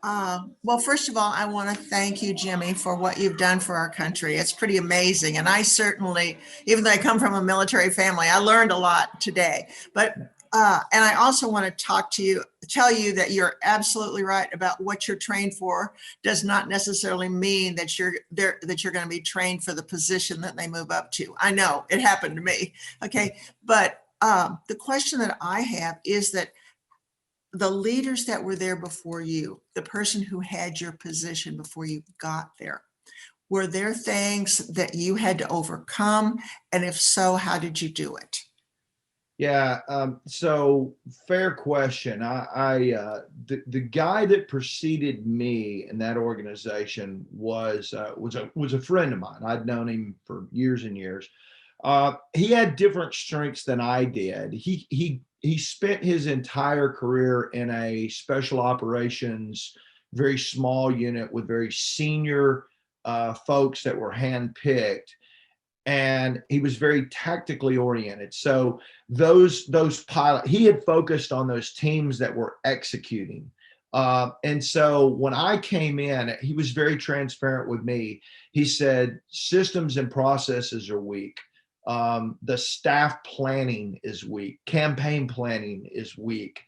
Well, first of all, I want to thank you, Jimmy, for what you've done for our country. It's pretty amazing. And I certainly, even though I come from a military family, I learned a lot today. But and I also want to tell you that you're absolutely right about what you're trained for does not necessarily mean that you're going to be trained for the position that they move up to. I know it happened to me. Okay. But the question that I have is that the leaders that were there before you, the person who had your position before you got there, were there things that you had to overcome? And if so, how did you do it? Yeah. So fair question. The guy that preceded me in that organization was a friend of mine. I'd known him for years and years. He had different strengths than I did. He spent his entire career in a special operations, very small unit with very senior folks that were handpicked. And he was very tactically oriented. So those pilots, he had focused on those teams that were executing. And so when I came in, he was very transparent with me. He said, systems and processes are weak. The staff planning is weak. Campaign planning is weak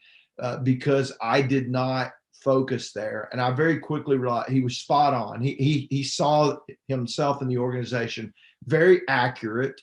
because I did not focus there. And I very quickly realized he was spot on. He saw himself in the organization very accurate.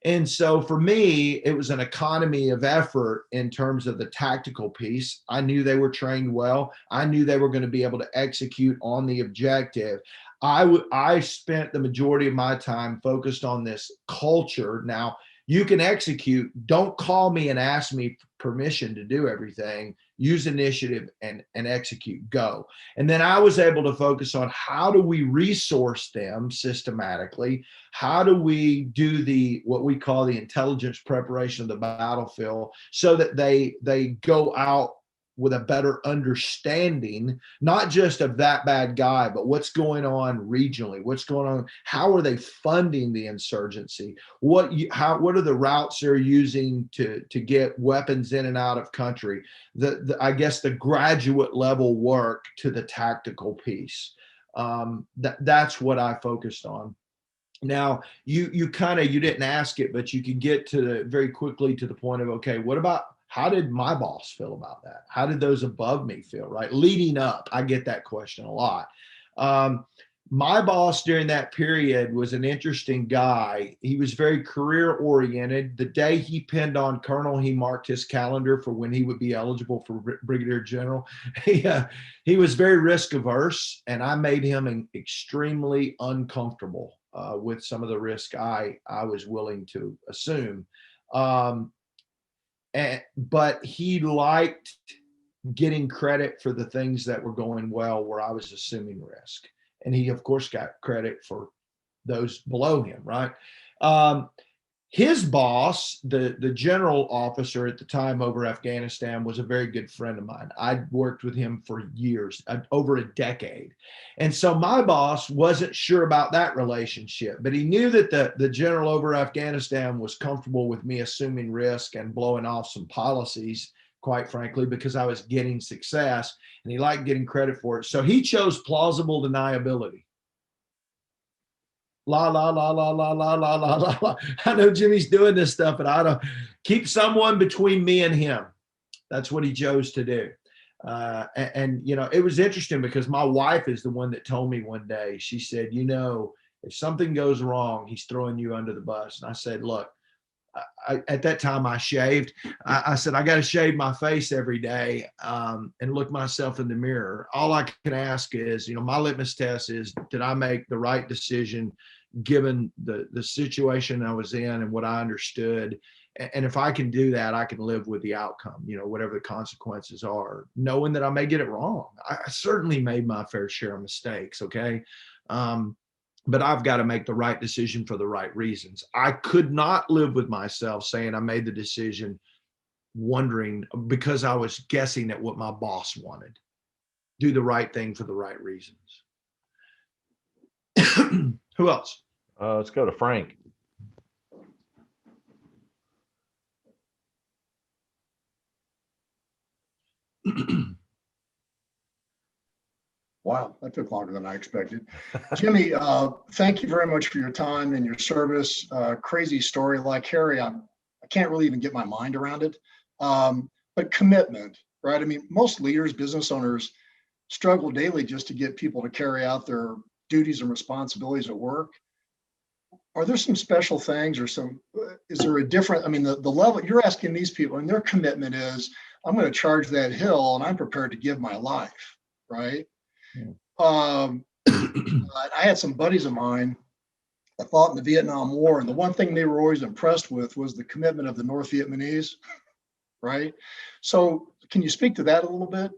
And so for me, it was an economy of effort in terms of the tactical piece. I knew they were trained well. I knew they were going to be able to execute on the objective. I spent the majority of my time focused on this culture. Now, you can execute. Don't call me and ask me permission to do everything. Use initiative and execute. Go. And then I was able to focus on how do we resource them systematically? How do we do what we call the intelligence preparation of the battlefield so that they go out with a better understanding, not just of that bad guy, but what's going on regionally, what's going on, how are they funding the insurgency, what are the routes they're using to get weapons in and out of country, I guess the graduate level work to the tactical piece. That's what I focused on. Now, you didn't ask it, but you could get very quickly to the point of, okay, how did my boss feel about that? How did those above me feel, right? Leading up, I get that question a lot. My boss during that period was an interesting guy. He was very career oriented. The day he pinned on colonel, he marked his calendar for when he would be eligible for brigadier general. He was very risk averse, and I made him extremely uncomfortable with some of the risk I was willing to assume. But he liked getting credit for the things that were going well where I was assuming risk. And he, of course, got credit for those below him, right? His boss, the general officer at the time over Afghanistan, was a very good friend of mine. I'd worked with him for years, over a decade. And so my boss wasn't sure about that relationship, but he knew that the general over Afghanistan was comfortable with me assuming risk and blowing off some policies, quite frankly, because I was getting success and he liked getting credit for it. So he chose plausible deniability. La, la, la, la, la, la, la, la, la, la. I know Jimmy's doing this stuff, but I don't keep someone between me and him. That's what he chose to do. And, you know, it was interesting because my wife is the one that told me one day, she said, you know, if something goes wrong, he's throwing you under the bus. And I said, look, at that time I shaved. I said, I got to shave my face every day and look myself in the mirror. All I can ask is, you know, my litmus test is, did I make the right decision given the situation I was in and what I understood? And if I can do that, I can live with the outcome, you know, whatever the consequences are, knowing that I may get it wrong. I certainly made my fair share of mistakes. Okay. But I've got to make the right decision for the right reasons. I could not live with myself saying I made the decision wondering because I was guessing at what my boss wanted. Do the right thing for the right reasons. Who else? Let's go to Frank. Wow, that took longer than I expected. Jimmy, thank you very much for your time and your service. Crazy story like Harry, I can't really even get my mind around it. But commitment, right? I mean, most leaders, business owners struggle daily just to get people to carry out their duties and responsibilities at work. Are there some special things or is there a different, I mean, the level you're asking these people and their commitment is, I'm going to charge that hill and I'm prepared to give my life, right? I had some buddies of mine that fought in the Vietnam War, and the one thing they were always impressed with was the commitment of the North Vietnamese, right? So can you speak to that a little bit?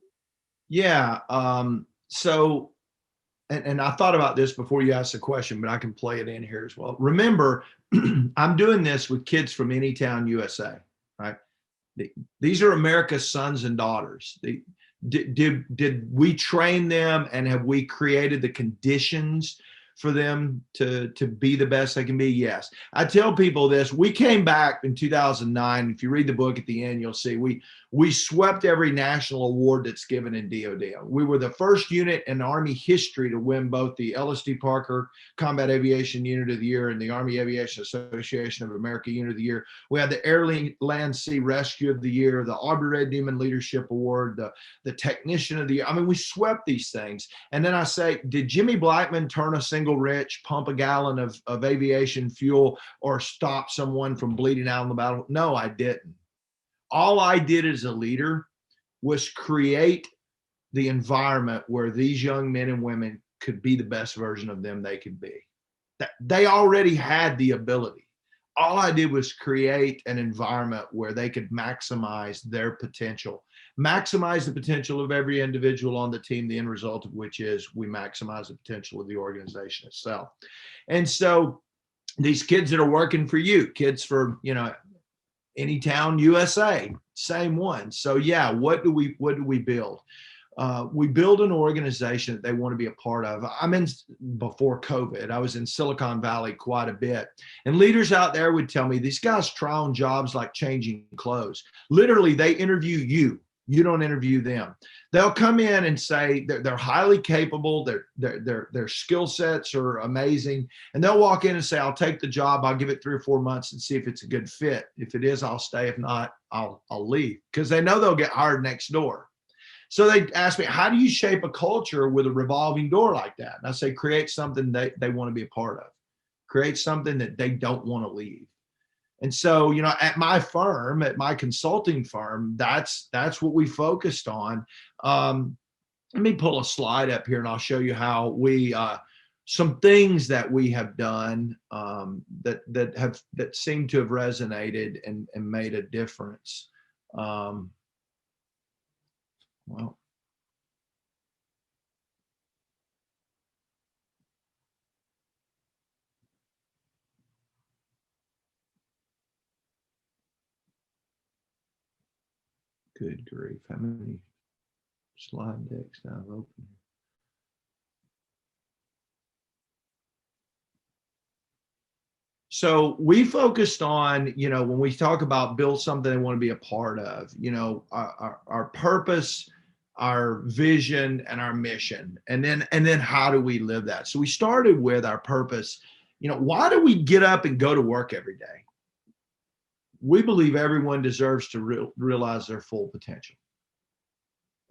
Yeah. So, and I thought about this before you asked the question, but I can play it in here as well. Remember, I'm doing this with kids from Anytown, USA, right? These are America's sons and daughters. Did we train them and have we created the conditions for them to be the best they can be? Yes. I tell people this, we came back in 2009. If you read the book at the end, you'll see we swept every national award that's given in DOD. We were the first unit in Army history to win both the LSD Parker Combat Aviation Unit of the Year and the Army Aviation Association of America Unit of the Year. We had the Air Land Sea Rescue of the Year, the Aubrey Red Newman Leadership Award, the Technician of the Year. I mean, we swept these things. And then I say, did Jimmy Blackmon turn a single wrench, pump a gallon of aviation fuel, or stop someone from bleeding out on the battle? No, I didn't. All I did as a leader was create the environment where these young men and women could be the best version of them they could be. They already had the ability. All I did was create an environment where they could maximize their potential, maximize the potential of every individual on the team, the end result of which is we maximize the potential of the organization itself. And so these kids that are working for you, kids for, you know, Anytown, USA, same one. So yeah, what do we build? We build an organization that they want to be a part of. Before COVID, I was in Silicon Valley quite a bit. And leaders out there would tell me, these guys try on jobs like changing clothes. Literally, they interview you. You don't interview them. They'll come in and say they're highly capable, their skill sets are amazing, and they'll walk in and say, I'll take the job, I'll give it 3 or 4 months and see if it's a good fit. If it is, I'll stay. If not, I'll leave, because they know they'll get hired next door. So they ask me, how do you shape a culture with a revolving door like that? And I say, create something they want to be a part of. Create something that they don't want to leave. And so, you know, at my firm, at my consulting firm, that's what we focused on. Let me pull a slide up here and I'll show you how we, some things that we have done that seem to have resonated and made a difference. Well, good grief, how many slide decks do I have open? So we focused on, you know, when we talk about build something they want to be a part of, you know, our purpose, our vision, and our mission, and then how do we live that? So we started with our purpose Why do we get up and go to work every day? We believe everyone deserves to realize their full potential.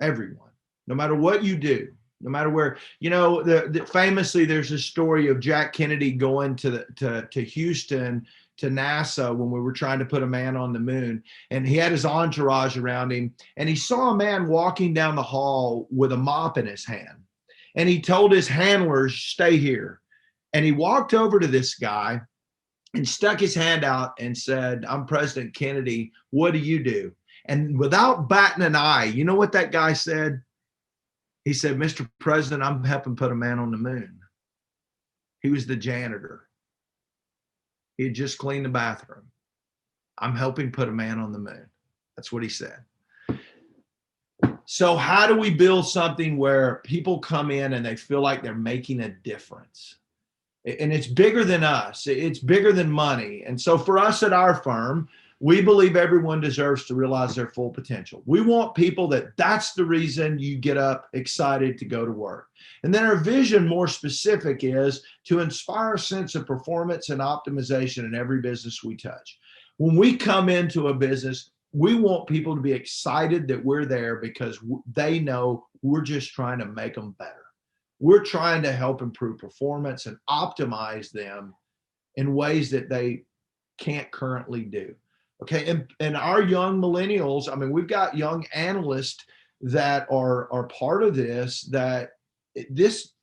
Everyone, no matter what you do, no matter where, famously, there's a story of Jack Kennedy going to Houston, to NASA, when we were trying to put a man on the moon, and he had his entourage around him, and he saw a man walking down the hall with a mop in his hand, and he told his handlers, stay here. And he walked over to this guy and stuck his hand out and said, I'm President Kennedy, what do you do? And without batting an eye, you know what that guy said? He said, Mr. President, I'm helping put a man on the moon. He was the janitor. He had just cleaned the bathroom. I'm helping put a man on the moon. That's what he said. So how do we build something where people come in and they feel like they're making a difference? And it's bigger than us. It's bigger than money. And so for us at our firm, we believe everyone deserves to realize their full potential. We want people that's the reason you get up excited to go to work. And then our vision, more specific, is to inspire a sense of performance and optimization in every business we touch. When we come into a business, we want people to be excited that we're there because they know we're just trying to make them better. We're trying to help improve performance and optimize them in ways that they can't currently do. Okay, and our young millennials, we've got young analysts that are part of this, that this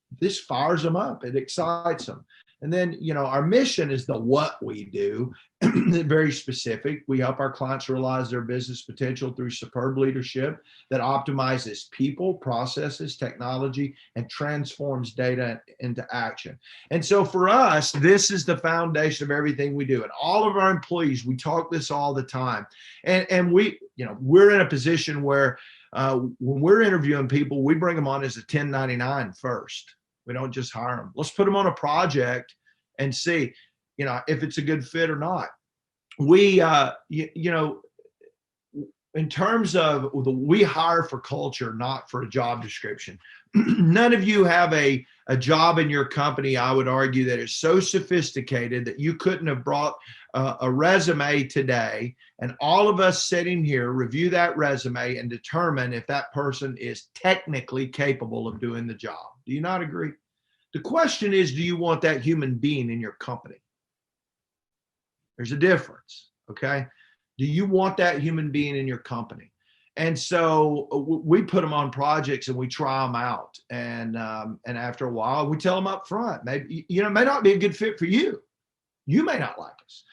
fires them up, it excites them. And then, our mission is the what we do, very specific. We help our clients realize their business potential through superb leadership that optimizes people, processes, technology, and transforms data into action. And so for us, this is the foundation of everything we do. And all of our employees, we talk this all the time. And we're in a position where when we're interviewing people, we bring them on as a 1099 first. We don't just hire them. Let's put them on a project and see, if it's a good fit or not. We, in terms of we hire for culture, not for a job description. None of you have a job in your company, I would argue, that is so sophisticated that you couldn't have brought a resume today, and all of us sitting here review that resume and determine if that person is technically capable of doing the job. Do you not agree? The question is, do you want that human being in your company? There's a difference, okay? Do you want that human being in your company? And so we put them on projects and we try them out. And after a while, we tell them up front, maybe, it may not be a good fit for you. You may not like us.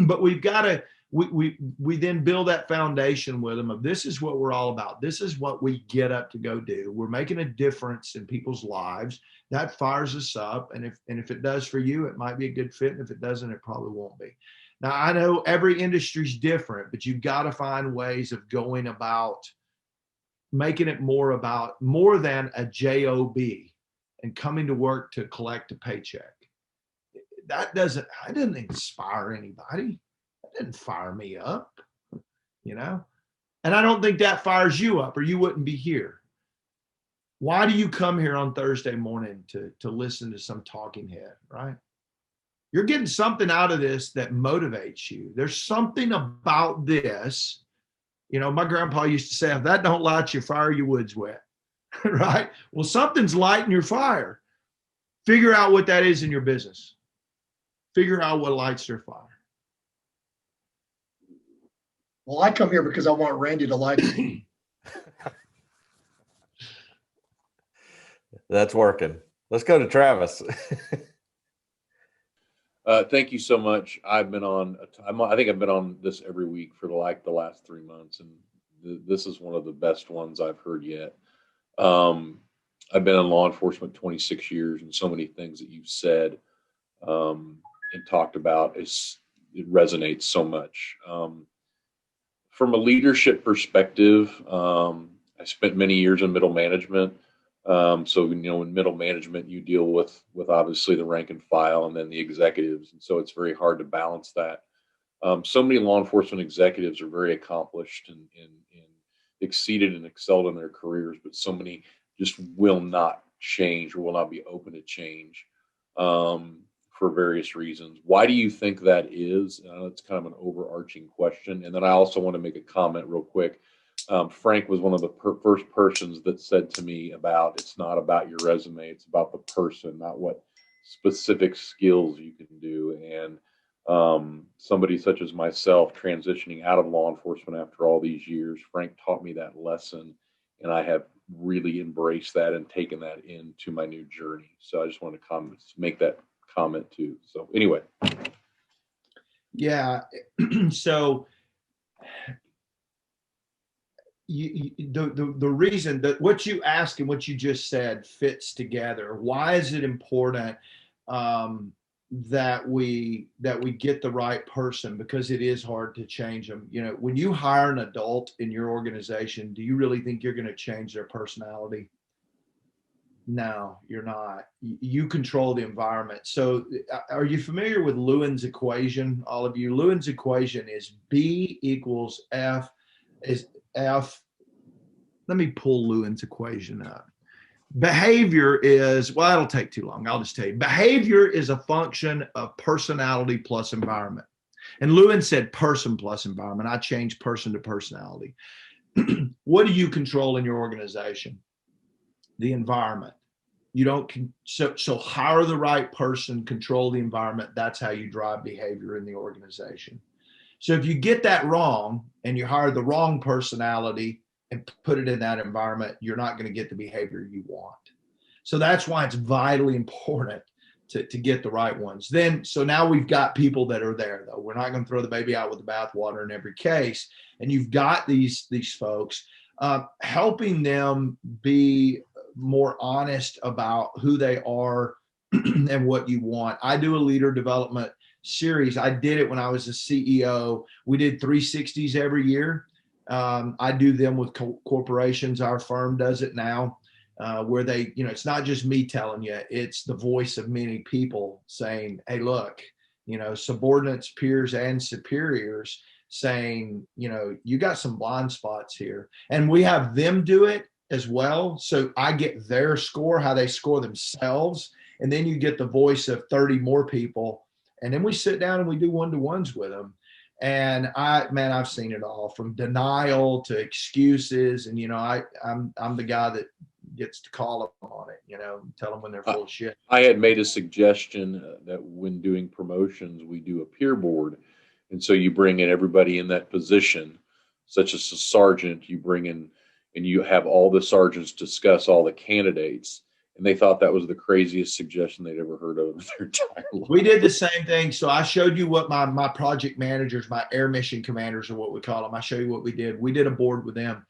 But we've got to, we then build that foundation with them of this is what we're all about. This is what we get up to go do. We're making a difference in people's lives. That fires us up. And if it does for you, it might be a good fit. And if it doesn't, it probably won't be. Now, I know every industry is different, but you've got to find ways of going about making it more than a job and coming to work to collect a paycheck. That doesn't inspire anybody. That didn't fire me up, And I don't think that fires you up, or you wouldn't be here. Why do you come here on Thursday morning to listen to some talking head, right? You're getting something out of this that motivates you. There's something about this. My grandpa used to say, if that don't light your fire, your wood's wet, right? Well, something's lighting your fire. Figure out what that is in your business. Figure out what lights their fire. Well, I come here because I want Randy to like me. That's working. Let's go to Travis. Thank you so much. I think I've been on this every week for the last 3 months, and this is one of the best ones I've heard yet. I've been in law enforcement 26 years, and so many things that you've said and talked about it resonates so much. From a leadership perspective, I spent many years in middle management. So, in middle management, you deal with obviously the rank and file and then the executives. And so it's very hard to balance that. So many law enforcement executives are very accomplished and exceeded and excelled in their careers, but so many just will not change or will not be open to change. for various reasons. Why do you think that is? It's kind of an overarching question. And then I also want to make a comment real quick. Frank was one of the first persons that said to me about, it's not about your resume, it's about the person, not what specific skills you can do. And somebody such as myself transitioning out of law enforcement after all these years, Frank taught me that lesson, and I have really embraced that and taken that into my new journey. So I just want to make that comment too. So anyway. Yeah. So the reason that what you ask and what you just said fits together. Why is it important that we get the right person? Because it is hard to change them. You know, when you hire an adult in your organization, do you really think you're going to change their personality? No, you're not. You control the environment. So are you familiar with Lewin's equation? All of you, Lewin's equation is B equals F is F. Let me pull Lewin's equation up. Behavior is, well, it'll take too long. I'll just tell you. Behavior is a function of personality plus environment. And Lewin said person plus environment. I changed person to personality. What do you control in your organization? The environment. You don't, so hire the right person, control the environment. That's how you drive behavior in the organization. So if you get that wrong and you hire the wrong personality and put it in that environment, you're not going to get the behavior you want. So that's why it's vitally important to get the right ones. Then, so now we've got people that are there, though. We're not going to throw the baby out with the bathwater in every case. And you've got these folks, helping them be more honest about who they are and what you want. I do a leader development series. I did it when I was a CEO. We did 360s every year. I do them with corporations. Our firm does it now, where they, you know, it's not just me telling you, it's the voice of many people saying, hey, look, you know, subordinates, peers, and superiors saying, you know, you got some blind spots here. And we have them do it as well. So I get their score, how they score themselves. And then you get the voice of 30 more people. And then we sit down and we do one-to-ones with them. And I've seen it all, from denial to excuses. And, you know, I'm the guy that gets to call them on it, you know, tell them when they're full of shit. I had made a suggestion that when doing promotions, we do a peer board. And so you bring in everybody in that position, such as a sergeant, you bring in, and you have all the sergeants discuss all the candidates. And they thought that was the craziest suggestion they'd ever heard of in their entire life. We did the same thing. So I showed you what my project managers, my air mission commanders are what we call them. I show you what we did. We did a board with them.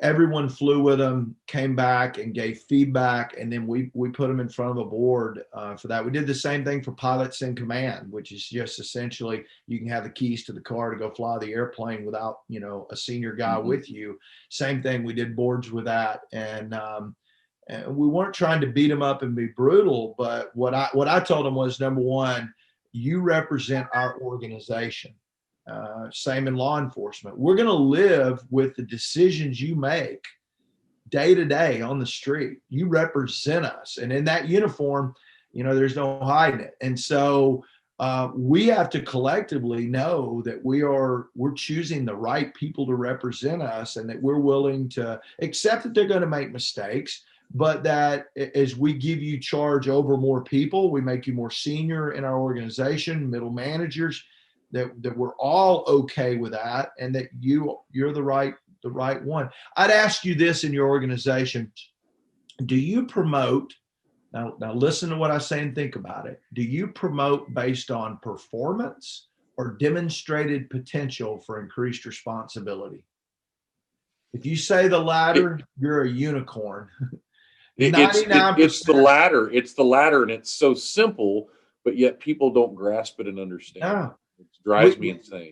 Everyone flew with them, came back and gave feedback. And then we put them in front of a board for that. We did the same thing for pilots in command, which is just essentially you can have the keys to the car to go fly the airplane without, you know, a senior guy with you. Same thing. We did boards with that. And we weren't trying to beat them up and be brutal, but what I told them was, number one, you represent our organization. Same in law enforcement. We're going to live with the decisions you make day to day on the street. You represent us. And in that uniform, you know, there's no hiding it. And so we have to collectively know that we're choosing the right people to represent us, and that we're willing to accept that they're going to make mistakes, but that as we give you charge over more people, we make you more senior in our organization, middle managers, that we're all okay with that, and that you're the right one. I'd ask you this in your organization: do you promote? Now listen to what I say and think about it. Do you promote based on performance or demonstrated potential for increased responsibility? If you say the latter, you're a unicorn. It's the latter. It's the latter, and it's so simple, but yet people don't grasp it and understand. No. It drives me insane.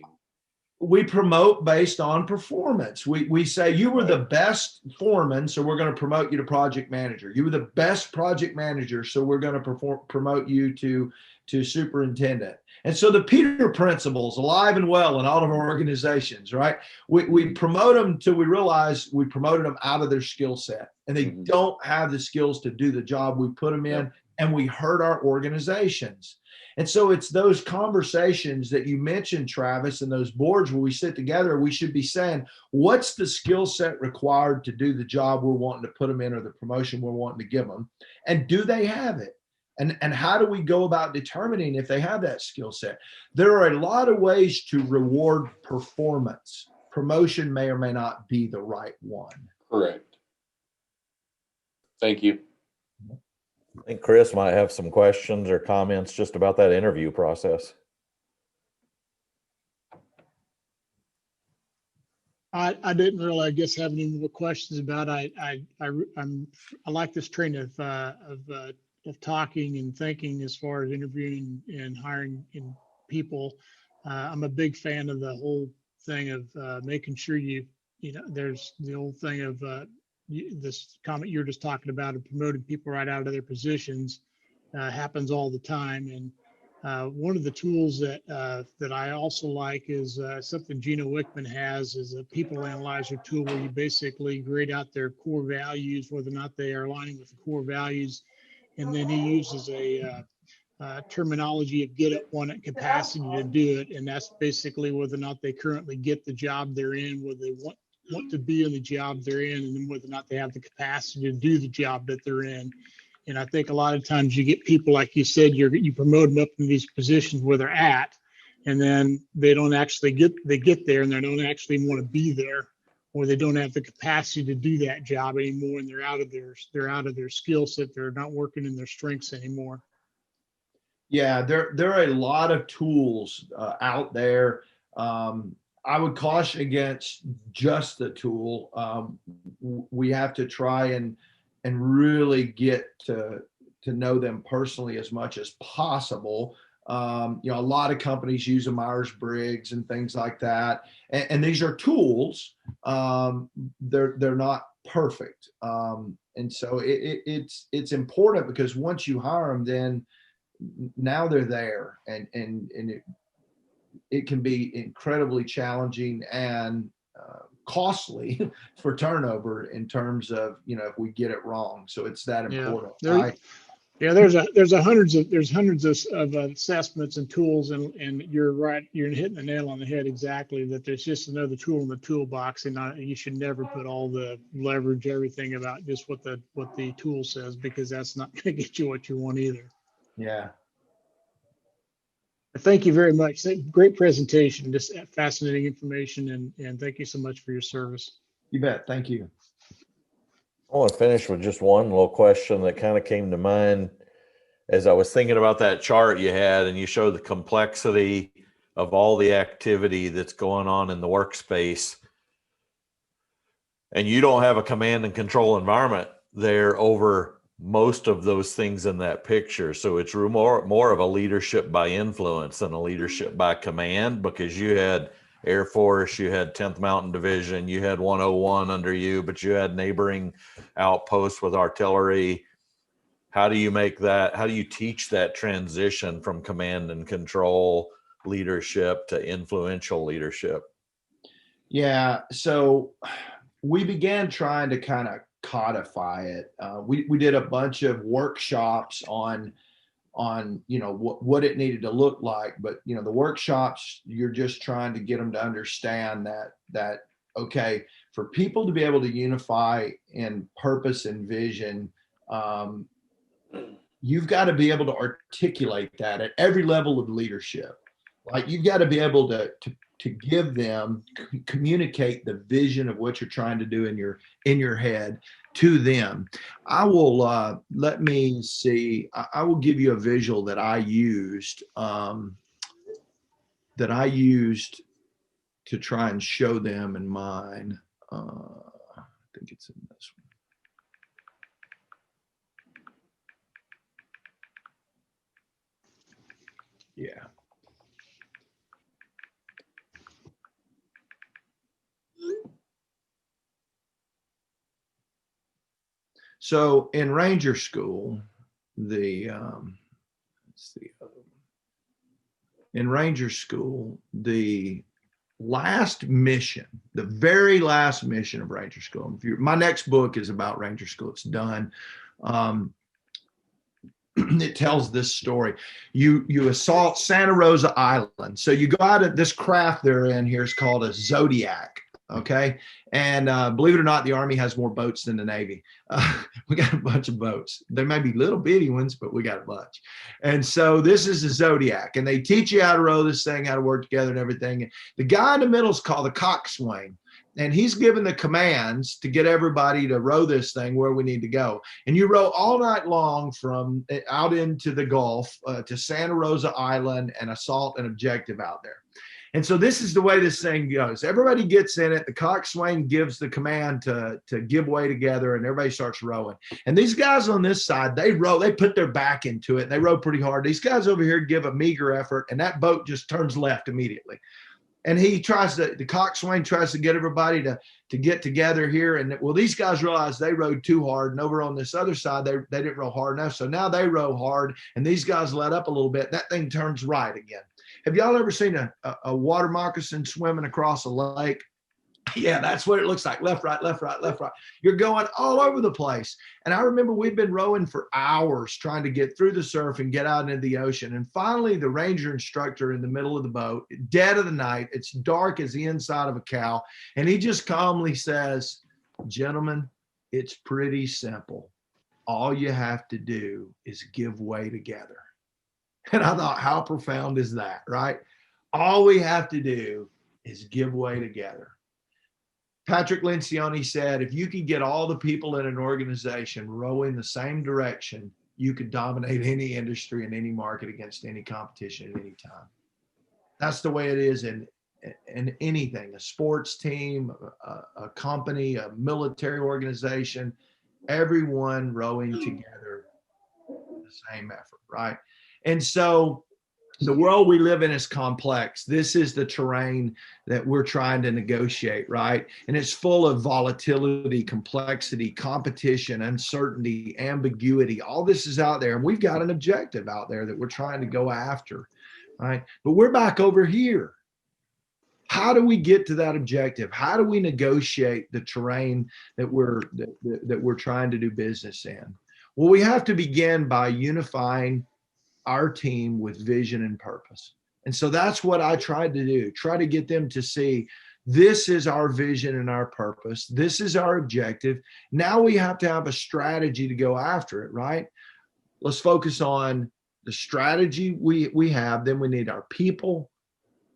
We promote based on performance. We say you were the best foreman, so we're going to promote you to project manager. You were the best project manager, so we're going to promote you to superintendent. And so the Peter principle is alive and well in all of our organizations, right? We promote them till we realize we promoted them out of their skill set, and they don't have the skills to do the job we put them in, and we hurt our organizations. And so it's those conversations that you mentioned, Travis, and those boards where we sit together, we should be saying, what's the skill set required to do the job we're wanting to put them in or the promotion we're wanting to give them? And do they have it? And how do we go about determining if they have that skill set? There are a lot of ways to reward performance. Promotion may or may not be the right one. Correct. Thank you. I think Chris might have some questions or comments just about that interview process. I didn't really, I guess, have any more questions about. I like this train of talking and thinking as far as interviewing and hiring in people. I'm a big fan of the whole thing of making sure there's the old thing of this comment you're just talking about of promoting people right out of their positions happens all the time. And one of the tools that I also like is something Gino Wickman has is a people analyzer tool where you basically grade out their core values, whether or not they are aligning with the core values. And then he uses a terminology of get it, want it, capacity to do it. And that's basically whether or not they currently get the job they're in, whether they want to be in the job they're in, and then whether or not they have the capacity to do the job that they're in. And I think a lot of times you get people, like you said, you promote them up in these positions where they're at, and then they don't actually get there and they don't actually want to be there, or they don't have the capacity to do that job anymore, and they're out of their skill set. They're not working in their strengths anymore. Yeah, there are a lot of tools out there. I would caution against just the tool. We have to try and really get to know them personally as much as possible. A lot of companies use a Myers-Briggs and things like that, and these are tools. They're not perfect, and so it's important because once you hire them, then now they're there, and it can be incredibly challenging and costly for turnover in terms of, if we get it wrong. So it's that important. There's hundreds of assessments and tools, and you're right. You're hitting the nail on the head exactly. That there's just another tool in the toolbox, and you should never put all the leverage, everything about just what the tool says, because that's not going to get you what you want either. Yeah. Thank you very much. Great presentation, just fascinating information, and thank you so much for your service. You bet. Thank you. I want to finish with just one little question that kind of came to mind as I was thinking about that chart you had, and you showed the complexity of all the activity that's going on in the workspace. And you don't have a command and control environment there over most of those things in that picture. So it's more of a leadership by influence than a leadership by command, because you had Air Force, you had 10th Mountain Division, you had 101 under you, but you had neighboring outposts with artillery. How do you teach that transition from command and control leadership to influential leadership? Yeah. So we began trying to kind of codify it. We did a bunch of workshops on what it needed to look like, but the workshops, you're just trying to get them to understand that okay, for people to be able to unify in purpose and vision, you've got to be able to articulate that at every level of leadership. Like, you've got to be able to give them, communicate the vision of what you're trying to do in your head to them. I will, let me see, I will give you a visual that I used to try and show them in mine. I think it's in this one. Yeah. So in Ranger School, in Ranger School, the last mission, the very last mission of Ranger School. My next book is about Ranger School. It's done. it tells this story. You assault Santa Rosa Island. So you go out at this craft they're in here is called a Zodiac. Okay. And believe it or not, the Army has more boats than the Navy. We got a bunch of boats. They may be little bitty ones, but we got a bunch. And so this is a Zodiac, and they teach you how to row this thing, how to work together and everything. And the guy in the middle is called the coxswain, and he's given the commands to get everybody to row this thing where we need to go. And you row all night long from out into the Gulf to Santa Rosa Island and assault an objective out there. And so this is the way this thing goes. Everybody gets in it. The coxswain gives the command to give way together, and everybody starts rowing. And these guys on this side, they row, they put their back into it, and they row pretty hard. These guys over here give a meager effort, and that boat just turns left immediately. And the coxswain tries to get everybody to get together here. And well, these guys realized they rowed too hard, and over on this other side, they didn't row hard enough. So now they row hard, and these guys let up a little bit. That thing turns right again. Have y'all ever seen a water moccasin swimming across a lake? Yeah, that's what it looks like. Left, right, left, right, left, right. You're going all over the place. And I remember we'd been rowing for hours trying to get through the surf and get out into the ocean. And finally, the ranger instructor in the middle of the boat, dead of the night, it's dark as the inside of a cow. And he just calmly says, "Gentlemen, it's pretty simple. All you have to do is give way together." And I thought, how profound is that, right? All we have to do is give way together. Patrick Lencioni said, if you could get all the people in an organization rowing the same direction, you could dominate any industry and any market against any competition at any time. That's the way it is in anything, a sports team, a company, a military organization, everyone rowing together, the same effort, right? And so the world we live in is complex. This is the terrain that we're trying to negotiate, right? And it's full of volatility, complexity, competition, uncertainty, ambiguity. All this is out there. And we've got an objective out there that we're trying to go after, right? But we're back over here. How do we get to that objective? How do we negotiate the terrain that we're trying to do business in? Well, we have to begin by unifying our team with vision and purpose. And so that's what I tried to do, try to get them to see this is our vision and our purpose. This is our objective. Now we have to have a strategy to go after it, right? Let's focus on the strategy we have. Then we need our people,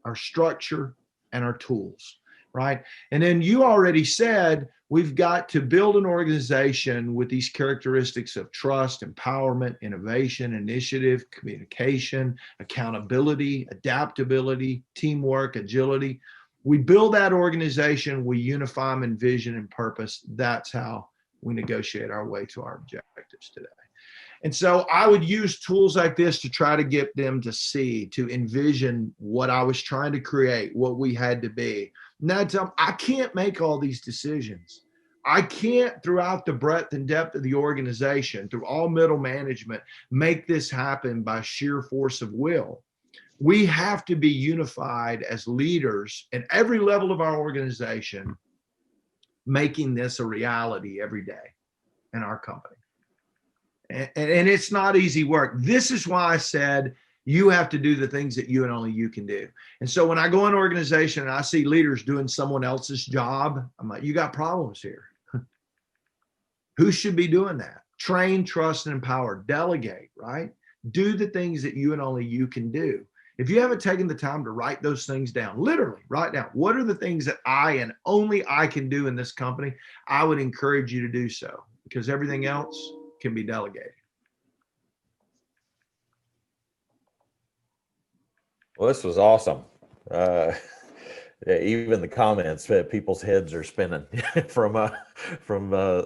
our structure, and our tools, right? And then you already said we've got to build an organization with these characteristics of trust, empowerment, innovation, initiative, communication, accountability, adaptability, teamwork, agility. We build that organization, we unify them in vision and purpose. That's how we negotiate our way to our objectives today. And so I would use tools like this to try to get them to see, to envision what I was trying to create, what we had to be. Now tell them, I can't make all these decisions. I can't, throughout the breadth and depth of the organization, through all middle management, make this happen by sheer force of will. We have to be unified as leaders at every level of our organization, making this a reality every day in our company. And it's not easy work. This is why I said you have to do the things that you and only you can do. And so when I go in an organization and I see leaders doing someone else's job, I'm like, you got problems here. Who should be doing that? Train, trust, and empower. Delegate, right? Do the things that you and only you can do. If you haven't taken the time to write those things down, literally write down, what are the things that I and only I can do in this company? I would encourage you to do so, because everything else can be delegated. Well, this was awesome. Even the comments, people's heads are spinning from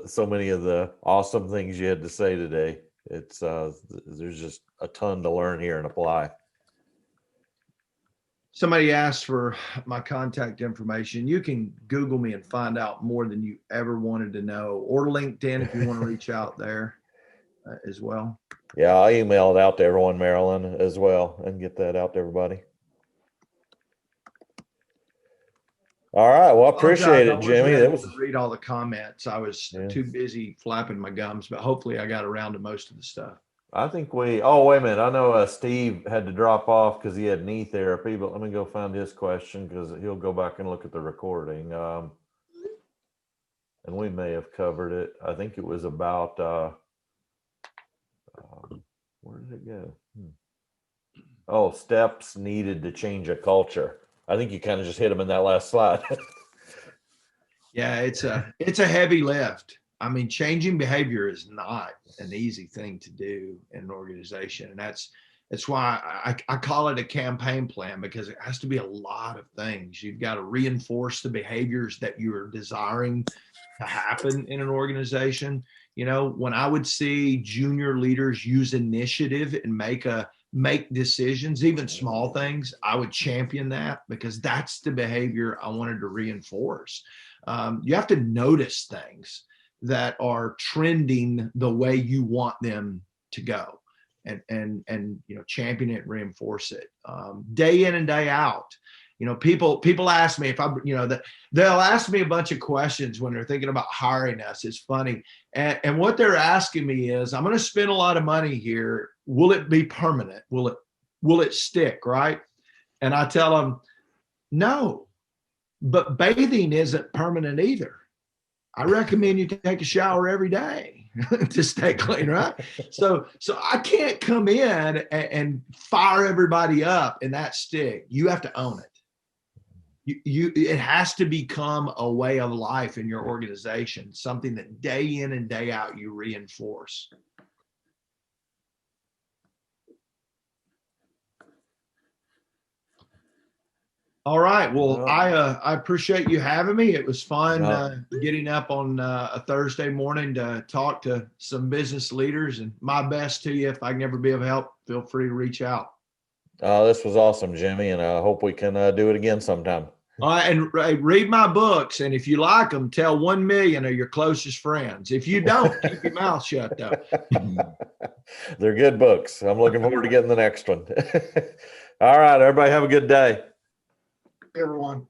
so many of the awesome things you had to say today. It's there's just a ton to learn here and apply. Somebody asked for my contact information. You can Google me and find out more than you ever wanted to know, or LinkedIn if you want to reach out there as well. Yeah, I'll email it out to everyone, Marilyn, as well, and get that out to everybody. All right. Well, I appreciate it, Jimmy. That was read all the comments. I was too busy flapping my gums, but hopefully I got around to most of the stuff. I think oh, wait a minute. I know Steve had to drop off because he had knee therapy, but let me go find his question because he'll go back and look at the recording. And we may have covered it. I think it was about, where did it go? Oh, steps needed to change a culture. I think you kind of just hit him in that last slide. Yeah, it's a heavy lift. I mean, changing behavior is not an easy thing to do in an organization. And that's why I call it a campaign plan, because it has to be a lot of things. You've got to reinforce the behaviors that you're desiring to happen in an organization. You know, when I would see junior leaders use initiative and make decisions, even small things, I would champion that, because that's the behavior I wanted to reinforce. You have to notice things that are trending the way you want them to go, and you know, champion it, reinforce it, day in and day out. You know, people ask me if I, you know, they'll ask me a bunch of questions when they're thinking about hiring us. It's funny. And what they're asking me is, I'm going to spend a lot of money here. Will it be permanent? Will it stick? Right. And I tell them, no, but bathing isn't permanent either. I recommend you take a shower every day to stay clean, right? So I can't come in and fire everybody up and that stick. You have to own it. It has to become a way of life in your organization, something that day in and day out you reinforce. All right. Well, I appreciate you having me. It was fun getting up on a Thursday morning to talk to some business leaders, and my best to you. If I can ever be of help, feel free to reach out. This was awesome, Jimmy, and I hope we can do it again sometime. All right, and read my books, and if you like them, tell 1 million of your closest friends. If you don't, keep your mouth shut, though. They're good books. I'm looking forward to getting the next one. All right, everybody have a good day. Everyone.